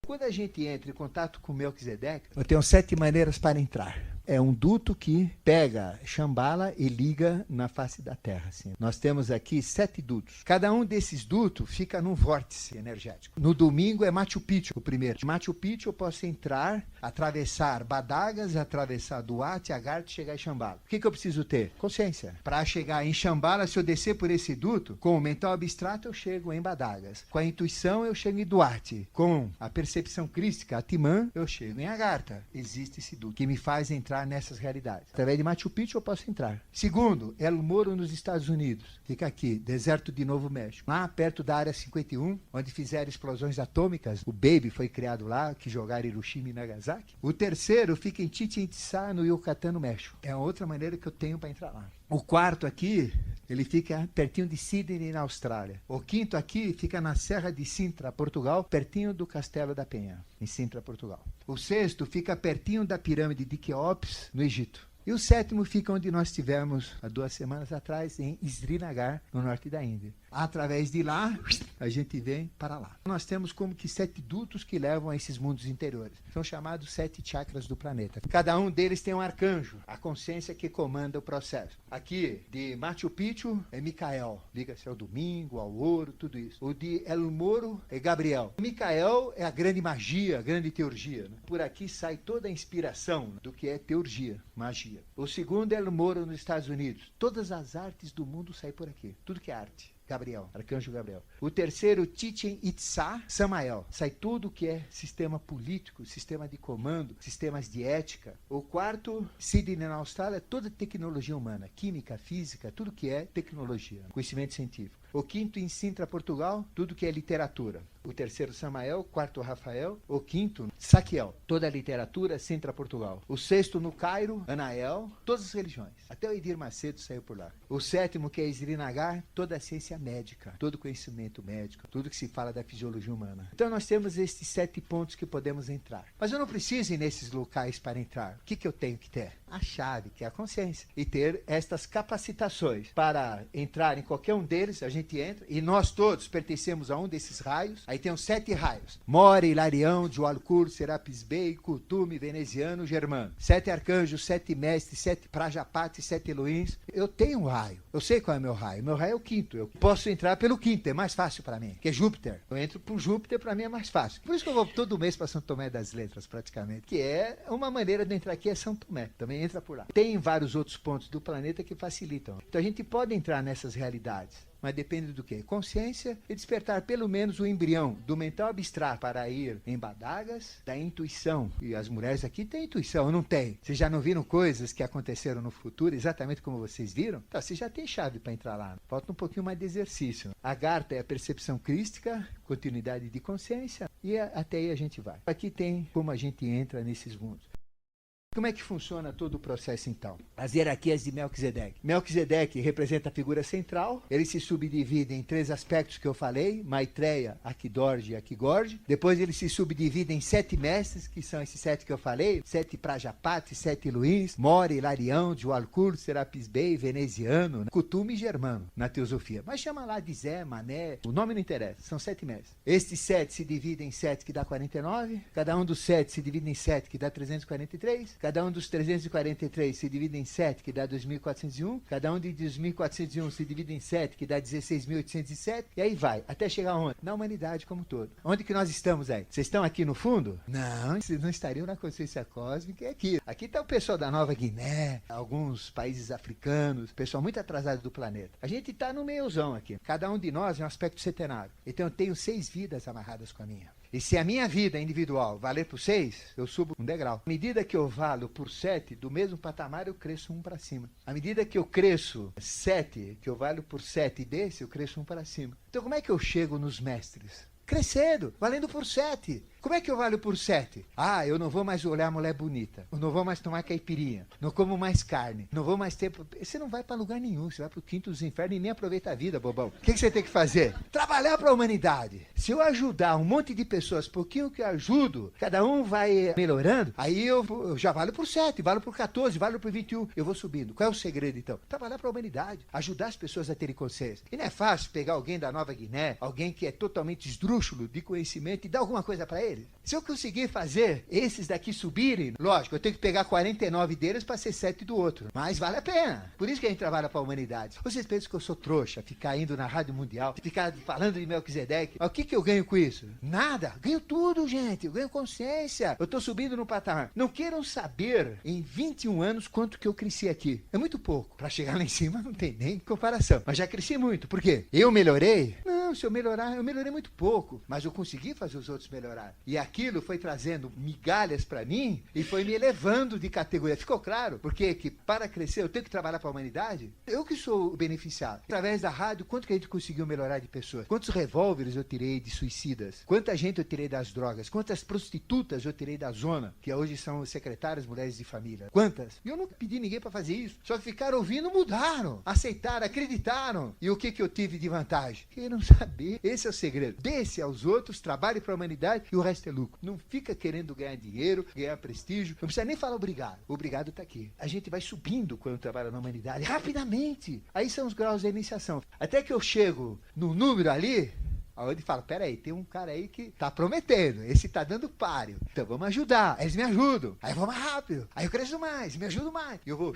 Quando a gente entra em contato com Melquisedeque, eu tenho 7 maneiras para entrar. É um duto que pega Shambhala e liga na face da Terra. Assim. Nós temos aqui 7 dutos. Cada um desses dutos fica num vórtice energético. No domingo é Machu Picchu, o primeiro. De Machu Picchu eu posso entrar, atravessar Badagas, atravessar Duarte, Agartha e chegar em Shambhala. O que eu preciso ter? Consciência. Para chegar em Shambhala, se eu descer por esse duto, com o mental abstrato eu chego em Badagas. Com a intuição eu chego em Duarte. Com a percepção crística, Atman, eu chego em Agartha. Existe esse duto que me faz entrar nessas realidades. Através de Machu Picchu eu posso entrar. Segundo, El Moro nos Estados Unidos. Fica aqui, deserto de Novo México. Lá perto da área 51, onde fizeram explosões atômicas. O Baby foi criado lá, que jogaram Hiroshima e Nagasaki. O terceiro fica em Chichén Itzá, no Yucatán, no México. É a outra maneira que eu tenho para entrar lá. O quarto aqui Ele fica pertinho de Sydney, na Austrália. O quinto aqui fica na Serra de Sintra, Portugal, pertinho do Castelo da Penha, em Sintra, Portugal. O sexto fica pertinho da pirâmide de Quéops, no Egito. E o sétimo fica onde nós estivemos há 2 semanas atrás, em Srinagar, no norte da Índia. Através de lá, a gente vem para lá. Nós temos como que 7 dutos que levam a esses mundos interiores. São chamados 7 chakras do planeta. Cada um deles tem um arcanjo, a consciência que comanda o processo. Aqui, de Machu Picchu, é Micael. Liga-se ao domingo, ao ouro, tudo isso. O de El Moro é Gabriel. O Micael é a grande magia, a grande teurgia. Por aqui sai toda a inspiração do que é teurgia, magia. O segundo é El Moro, nos Estados Unidos. Todas as artes do mundo saem por aqui. Tudo que é arte. Gabriel, arcanjo Gabriel. O terceiro, Chichen Itza, Samael. Sai tudo que é sistema político, sistema de comando, sistemas de ética. O quarto, Sydney, na Austrália, toda tecnologia humana, química, física, tudo que é tecnologia, conhecimento científico. O quinto, em Sintra, Portugal, tudo que é literatura. O terceiro, Samael. O quarto, Rafael. O quinto, Saquiel, toda a literatura, Sintra, Portugal. O sexto, no Cairo, Anael, todas as religiões. Até o Edir Macedo saiu por lá. O sétimo, que é Srinagar, toda a ciência médica, todo conhecimento médico, tudo que se fala da fisiologia humana. Então nós temos estes 7 pontos que podemos entrar. Mas eu não preciso ir nesses locais para entrar. O que eu tenho que ter? A chave, que é a consciência. E ter estas capacitações para entrar em qualquer um deles. A gente entra e nós todos pertencemos a um desses raios. Aí tem os 7 raios: More, Hilarião, Jualcur, Serapis Bey, Kutume, Veneziano, Germano. 7 arcanjos, 7 mestres, 7 Prajapati, 7 Elohims. Eu tenho um raio. Eu sei qual é o meu raio. Meu raio é o quinto. Eu posso entrar pelo quinto, é mais fácil para mim, que é Júpiter. Eu entro por Júpiter, para mim é mais fácil. Por isso que eu vou todo mês para São Tomé das Letras, praticamente. Que é uma maneira de entrar aqui, é São Tomé. Também entra por lá. Tem vários outros pontos do planeta que facilitam. Então a gente pode entrar nessas realidades. Mas depende do quê? Consciência e despertar pelo menos o embrião do mental abstrato para ir em badagas da intuição. E as mulheres aqui têm intuição, não tem? Vocês já não viram coisas que aconteceram no futuro exatamente como vocês viram? Então, você já tem chave para entrar lá. Falta um pouquinho mais de exercício. A Agartha é a percepção crística, continuidade de consciência, e até aí a gente vai. Aqui tem como a gente entra nesses mundos. Como é que funciona todo o processo, então? As hierarquias de Melquisedeque. Melquisedeque representa a figura central. Ele se subdivide em 3 aspectos que eu falei: Maitreya, Akidorje e Akigorje. Depois ele se subdivide em 7 mestres, que são esses 7 que eu falei: 7 Prajapati, 7 Luís, More, Hilarião, Jualcur, Serapis Bey, Veneziano, Kutume e Germano, na teosofia. Mas chama lá de Zé, Mané, o nome não interessa, são 7 mestres. Estes 7 se dividem em 7, que dá 49. Cada um dos 7 se divide em 7, que dá 343. Cada um dos 343 se divide em 7, que dá 2.401. Cada um de 2.401 se divide em 7, que dá 16.807. E aí vai, até chegar onde? Na humanidade como um todo. Onde que nós estamos aí? Vocês estão aqui no fundo? Não, vocês não estariam na consciência cósmica. É aqui. Aqui está o pessoal da Nova Guiné, alguns países africanos, pessoal muito atrasado do planeta. A gente está no meiozão aqui. Cada um de nós é um aspecto centenário. Então eu tenho 6 vidas amarradas com a minha. E se a minha vida individual valer por 6, eu subo um degrau. À medida que eu valo por 7, do mesmo patamar eu cresço 1 para cima. À medida que eu cresço 7, que eu valho por 7 desse, eu cresço 1 para cima. Então como é que eu chego nos mestres? Crescendo, valendo por 7. Como é que eu valho por 7? Ah, eu não vou mais olhar mulher bonita. Eu não vou mais tomar caipirinha. Não como mais carne. Não vou mais ter... Você não vai para lugar nenhum. Você vai para o quinto dos infernos e nem aproveita a vida, bobão. O que você tem que fazer? Trabalhar para a humanidade. Se eu ajudar um monte de pessoas, pouquinho que eu ajudo, cada um vai melhorando, aí eu já valho por 7, valho por 14, valho por 21. Eu vou subindo. Qual é o segredo, então? Trabalhar para a humanidade. Ajudar as pessoas a terem consciência. E não é fácil pegar alguém da Nova Guiné, alguém que é totalmente esdrúxulo de conhecimento e dar alguma coisa para ele. Se eu conseguir fazer esses daqui subirem, lógico, eu tenho que pegar 49 deles para ser 7 do outro. Mas vale a pena. Por isso que a gente trabalha para a humanidade. Vocês pensam que eu sou trouxa, ficar indo na Rádio Mundial, ficar falando de Melquisedeque. Mas o que eu ganho com isso? Nada. Ganho tudo, gente. Eu ganho consciência. Eu estou subindo no patamar. Não queiram saber, em 21 anos, quanto que eu cresci aqui. É muito pouco. Para chegar lá em cima, não tem nem comparação. Mas já cresci muito. Por quê? Eu melhorei? Não. Não, se eu melhorar, eu melhorei muito pouco, mas eu consegui fazer os outros melhorar. E aquilo foi trazendo migalhas para mim e foi me elevando de categoria. Ficou claro? Porque que para crescer eu tenho que trabalhar para a humanidade? Eu que sou o beneficiado. Através da rádio, quanto que a gente conseguiu melhorar de pessoas? Quantos revólveres eu tirei de suicidas? Quanta gente eu tirei das drogas? Quantas prostitutas eu tirei da zona, que hoje são secretárias, mulheres de família? Quantas? E eu nunca pedi ninguém para fazer isso. Só que ficaram ouvindo, mudaram, aceitaram, acreditaram. E o que eu tive de vantagem? Queiram saber. Esse é o segredo. Dê-se aos outros, trabalhe para a humanidade e o resto é lucro. Não fica querendo ganhar dinheiro, ganhar prestígio. Não precisa nem falar obrigado. O obrigado está aqui. A gente vai subindo quando trabalha na humanidade, rapidamente. Aí são os graus da iniciação. Até que eu chego no número ali, onde fala, peraí, tem um cara aí que tá prometendo, esse tá dando páreo, então vamos ajudar, eles me ajudam, aí eu vou mais rápido, aí eu cresço mais, me ajudo mais, e eu vou,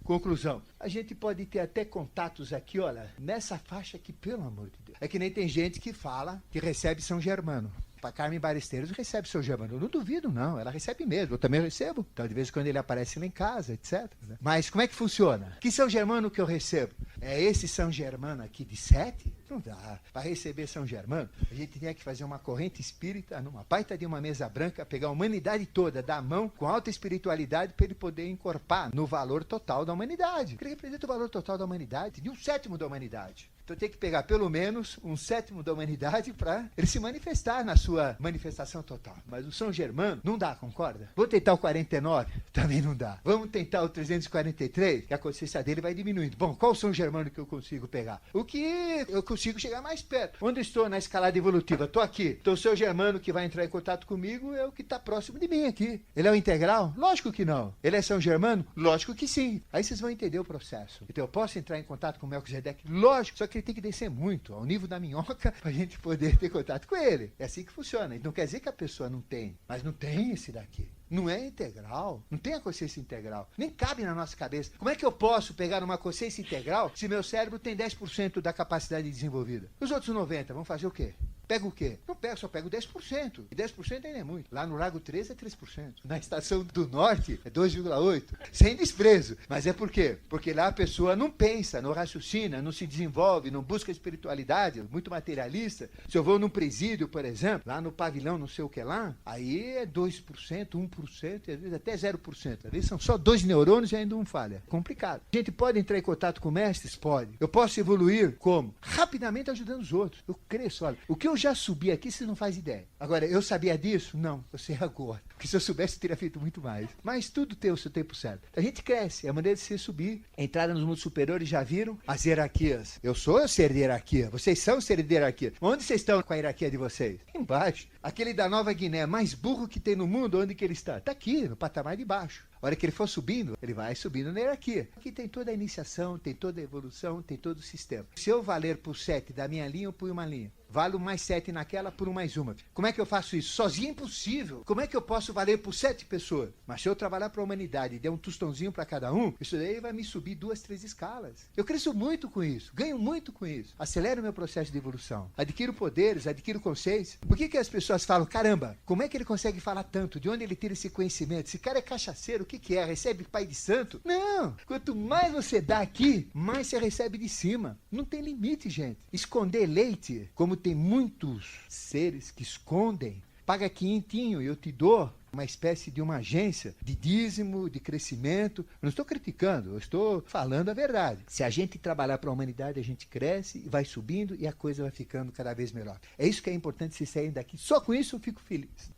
conclusão. A gente pode ter até contatos aqui, olha, nessa faixa aqui, pelo amor de Deus. É que nem tem gente que fala que recebe São Germano. Para Carmen Baresteiros recebe São Germano. Eu não duvido, não. Ela recebe mesmo. Eu também recebo. Então, de vez em quando ele aparece lá em casa, etc. Mas como é que funciona? Que São Germano que eu recebo? É esse São Germano aqui de 7? Não dá. Para receber São Germano, a gente tinha que fazer uma corrente espírita numa baita de uma mesa branca, pegar a humanidade toda, dar a mão com alta espiritualidade para ele poder encorpar no valor total da humanidade. Ele representa o valor total da humanidade, de 1/7 da humanidade. Então tem que pegar pelo menos 1/7 da humanidade para ele se manifestar na sua manifestação total. Mas o São Germano não dá, concorda? Vou tentar o 49? Também não dá. Vamos tentar o 343? Que a consciência dele vai diminuindo. Bom, qual o São Germano que eu consigo pegar? O que eu consigo chegar mais perto. Onde estou na escalada evolutiva? Estou aqui. Então o São Germano que vai entrar em contato comigo é o que está próximo de mim aqui. Ele é o integral? Lógico que não. Ele é São Germano? Lógico que sim. Aí vocês vão entender o processo. Então eu posso entrar em contato com o Melquisedeque? Lógico. Só que ele tem que descer muito, ao nível da minhoca, para a gente poder ter contato com ele. É assim que funciona. Não quer dizer que a pessoa não tem, mas não tem esse daqui. Não é integral, não tem a consciência integral. Nem cabe na nossa cabeça. Como é que eu posso pegar uma consciência integral se meu cérebro tem 10% da capacidade desenvolvida? Os outros 90% vão fazer o quê? Pega o quê? Não pego, só pego 10%. E 10% ainda é muito. Lá no Lago 13 é 3%. Na Estação do Norte é 2,8%. Sem desprezo. Mas é por quê? Porque lá a pessoa não pensa, não raciocina, não se desenvolve, não busca espiritualidade, muito materialista. Se eu vou num presídio, por exemplo, lá no pavilhão não sei o que lá, aí é 2%, 1%, e às vezes até 0%. Às vezes são só 2 neurônios e ainda um falha. Complicado. A gente pode entrar em contato com mestres? Pode. Eu posso evoluir como? Rapidamente ajudando os outros. Eu cresço, olha. O que eu já subi aqui, você não faz ideia. Agora, eu sabia disso? Não, eu sei agora. Porque se eu soubesse, eu teria feito muito mais. Mas tudo tem o seu tempo certo. A gente cresce, é a maneira de se subir. Entrada nos mundos superiores, já viram as hierarquias. Eu sou ser de hierarquia, vocês são ser de hierarquia. Onde vocês estão com a hierarquia de vocês? Embaixo. Aquele da Nova Guiné, mais burro que tem no mundo, onde que ele está? Está aqui, no patamar de baixo. A hora que ele for subindo, ele vai subindo na hierarquia. Aqui tem toda a iniciação, tem toda a evolução, tem todo o sistema. Se eu valer por 7 da minha linha, eu ponho uma linha. Valo mais 7 naquela por mais uma. Como é que eu faço isso? Sozinho é impossível. Como é que eu posso valer por 7 pessoas? Mas se eu trabalhar para a humanidade e der um tostãozinho para cada um, isso daí vai me subir 2, 3 escalas. Eu cresço muito com isso, ganho muito com isso. Acelero o meu processo de evolução. Adquiro poderes, adquiro consciência. Por que as pessoas falam, caramba, como é que ele consegue falar tanto? De onde ele tira esse conhecimento? Esse cara é cachaceiro, o que é? Recebe pai de santo? Não! Quanto mais você dá aqui, mais você recebe de cima. Não tem limite, gente. Esconder leite, como tem muitos seres que escondem, paga quinhentinho e eu te dou uma espécie de uma agência de dízimo, de crescimento. Eu não estou criticando, eu estou falando a verdade. Se a gente trabalhar para a humanidade, a gente cresce e vai subindo e a coisa vai ficando cada vez melhor. É isso que é importante se saírem daqui. Só com isso eu fico feliz.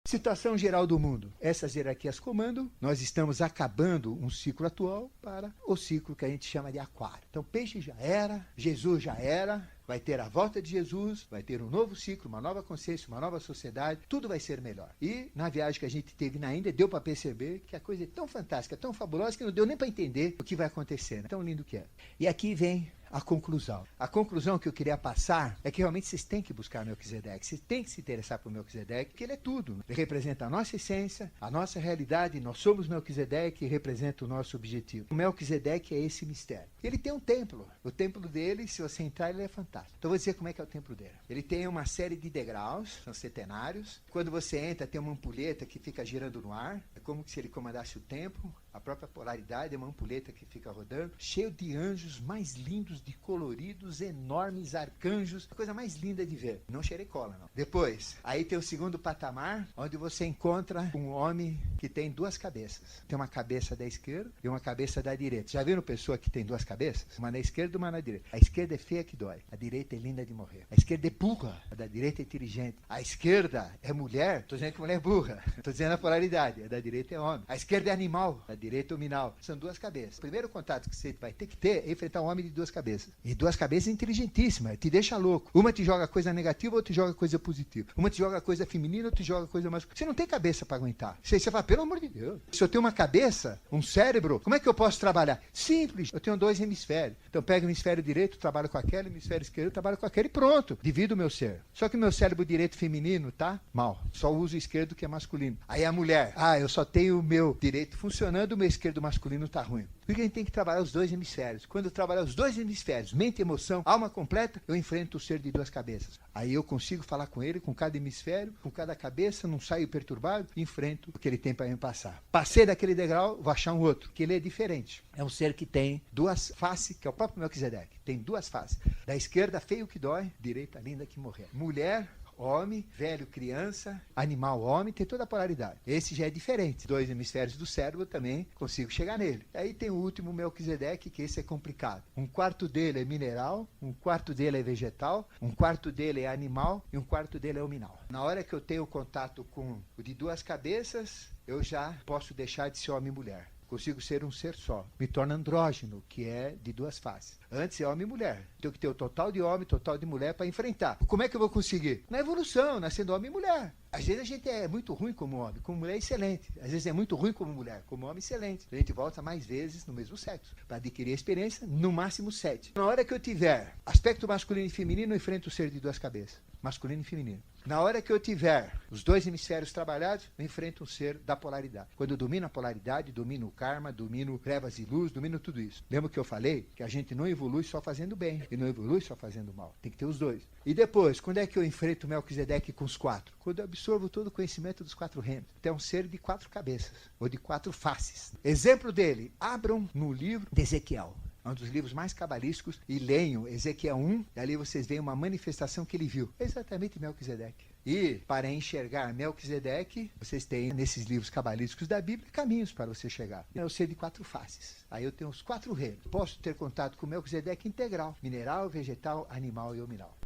Situação geral do mundo. Essas hierarquias comandam. Nós estamos acabando um ciclo atual para o ciclo que a gente chama de aquário. Então, peixe já era, Jesus já era, vai ter a volta de Jesus, vai ter um novo ciclo, uma nova consciência, uma nova sociedade, tudo vai ser melhor. E na viagem que a gente teve na Índia, deu para perceber que a coisa é tão fantástica, tão fabulosa, que não deu nem para entender o que vai acontecer, né? Tão lindo que é. E aqui vem a conclusão. A conclusão que eu queria passar é que realmente vocês têm que buscar Melquisedeque, vocês têm que se interessar por Melquisedeque, porque ele é tudo. Ele representa a nossa essência, a nossa realidade, nós somos Melquisedeque e representa o nosso objetivo. O Melquisedeque é esse mistério. Ele tem um templo. O templo dele, se você entrar, ele é fantástico. Então eu vou dizer como é que é o templo dele. Ele tem uma série de degraus, são centenários. Quando você entra, tem uma ampulheta que fica girando no ar. É como se ele comandasse o templo. A própria polaridade é uma ampulheta que fica rodando, cheio de anjos mais lindos, de coloridos, enormes, arcanjos, a coisa mais linda de ver. Não cheirei cola, não. Depois, aí tem o segundo patamar, onde você encontra um homem que tem duas cabeças. Tem uma cabeça da esquerda e uma cabeça da direita. Já viram pessoa que tem duas cabeças? Uma na esquerda e uma na direita. A esquerda é feia que dói. A direita é linda de morrer. A esquerda é burra. A da direita é inteligente. A esquerda é mulher. Estou dizendo que mulher é burra. Estou dizendo a polaridade. A da direita é homem. A esquerda é animal. A direita é hominal. São duas cabeças. O primeiro contato que você vai ter que ter é enfrentar um homem de duas cabeças. E duas cabeças inteligentíssimas. Te deixa louco. Uma te joga coisa negativa, outra te joga coisa positiva. Uma te joga coisa feminina, outra te joga coisa masculina. Você não tem cabeça para aguentar. Você fala, pelo amor de Deus. Se eu tenho uma cabeça, um cérebro, como é que eu posso trabalhar? Simples. Eu tenho dois hemisférios. Então pego o hemisfério direito, trabalho com aquele, hemisfério esquerdo, trabalho com aquele e pronto. Divido o meu ser. Só que o meu cérebro direito feminino tá mal. Só uso o esquerdo que é masculino. Aí a mulher, eu só tenho o meu direito funcionando, o meu esquerdo masculino tá ruim. Porque a gente tem que trabalhar os dois hemisférios. Quando eu trabalhar os dois hemisférios, mente e emoção, alma completa, eu enfrento o ser de duas cabeças. Aí eu consigo falar com ele, com cada hemisfério, com cada cabeça, não saio perturbado, enfrento o que ele tem para me passar. Passei daquele degrau, vou achar um outro, que ele é diferente. É um ser que tem duas faces, que é o próprio Melquisedeque. Tem duas faces. Da esquerda, feio que dói, direita, linda que morrer. Mulher, homem, velho, criança, animal, homem, tem toda a polaridade. Esse já é diferente. Dois hemisférios do cérebro também consigo chegar nele. Aí tem o último Melquisedeque, que esse é complicado. Um quarto dele é mineral, um quarto dele é vegetal, um quarto dele é animal e um quarto dele é hominal. Na hora que eu tenho contato com o de duas cabeças, eu já posso deixar de ser homem e mulher. Consigo ser um ser só. Me torna andrógeno, que é de duas faces. Antes é homem e mulher. Tenho que ter o total de homem, total de mulher para enfrentar. Como é que eu vou conseguir? Na evolução, nascendo homem e mulher. Às vezes a gente é muito ruim como homem, como mulher é excelente. Às vezes é muito ruim como mulher, como homem excelente. A gente volta mais vezes no mesmo sexo, para adquirir a experiência, no máximo 7. Na hora que eu tiver aspecto masculino e feminino, eu enfrento o ser de duas cabeças. Masculino e feminino. Na hora que eu tiver os dois hemisférios trabalhados, eu enfrento um ser da polaridade. Quando eu domino a polaridade, domino o karma, domino trevas e luz, domino tudo isso. Lembra que eu falei que a gente não evolui só fazendo bem e não evolui só fazendo mal. Tem que ter os dois. E depois, quando é que eu enfrento o Melquisedeque com os quatro? Quando eu absorvo todo o conhecimento dos quatro reinos. Então é um ser de quatro cabeças, ou de quatro faces. Exemplo dele, abram no livro de Ezequiel. É um dos livros mais cabalísticos, e leiam Ezequiel 1, e ali vocês veem uma manifestação que ele viu. Exatamente Melquisedeque. E para enxergar Melquisedeque, vocês têm nesses livros cabalísticos da Bíblia caminhos para você chegar. É o ser de quatro faces. Aí eu tenho os quatro reinos. Posso ter contato com Melquisedeque integral, mineral, vegetal, animal e hominal.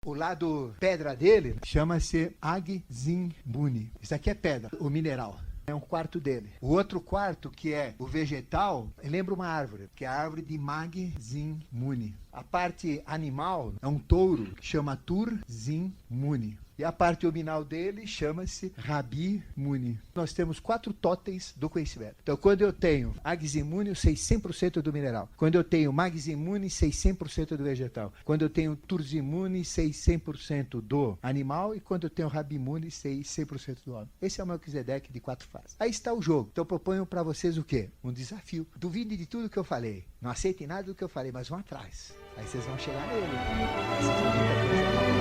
O lado pedra dele chama-se Ag-Zin-Buni. Isso aqui é pedra, o mineral. É um quarto dele. O outro quarto, que é o vegetal, lembra uma árvore, que é a árvore de Mag-Zin-Muni. A parte animal é um touro, chama Tur-Zin-Muni. E a parte hominal dele chama-se Rabi-Muni. Nós temos 4 totens do conhecimento. Então, quando eu tenho Ag-Zin-Muni, eu sei 100% do mineral. Quando eu tenho Mag-Zin-Muni, sei 100% do vegetal. Quando eu tenho Tur-Zin-Muni, sei 100% do animal. E quando eu tenho Rabi-Muni, sei 100% do homem. Esse é o Melquisedeque de 4 faces. Aí está o jogo. Então, eu proponho para vocês o quê? Um desafio. Duvide de tudo que eu falei. Não aceitem nada do que eu falei, mas vão atrás. Aí vocês vão chegar nele. Aí vocês vão ver que a coisa é maravilhosa.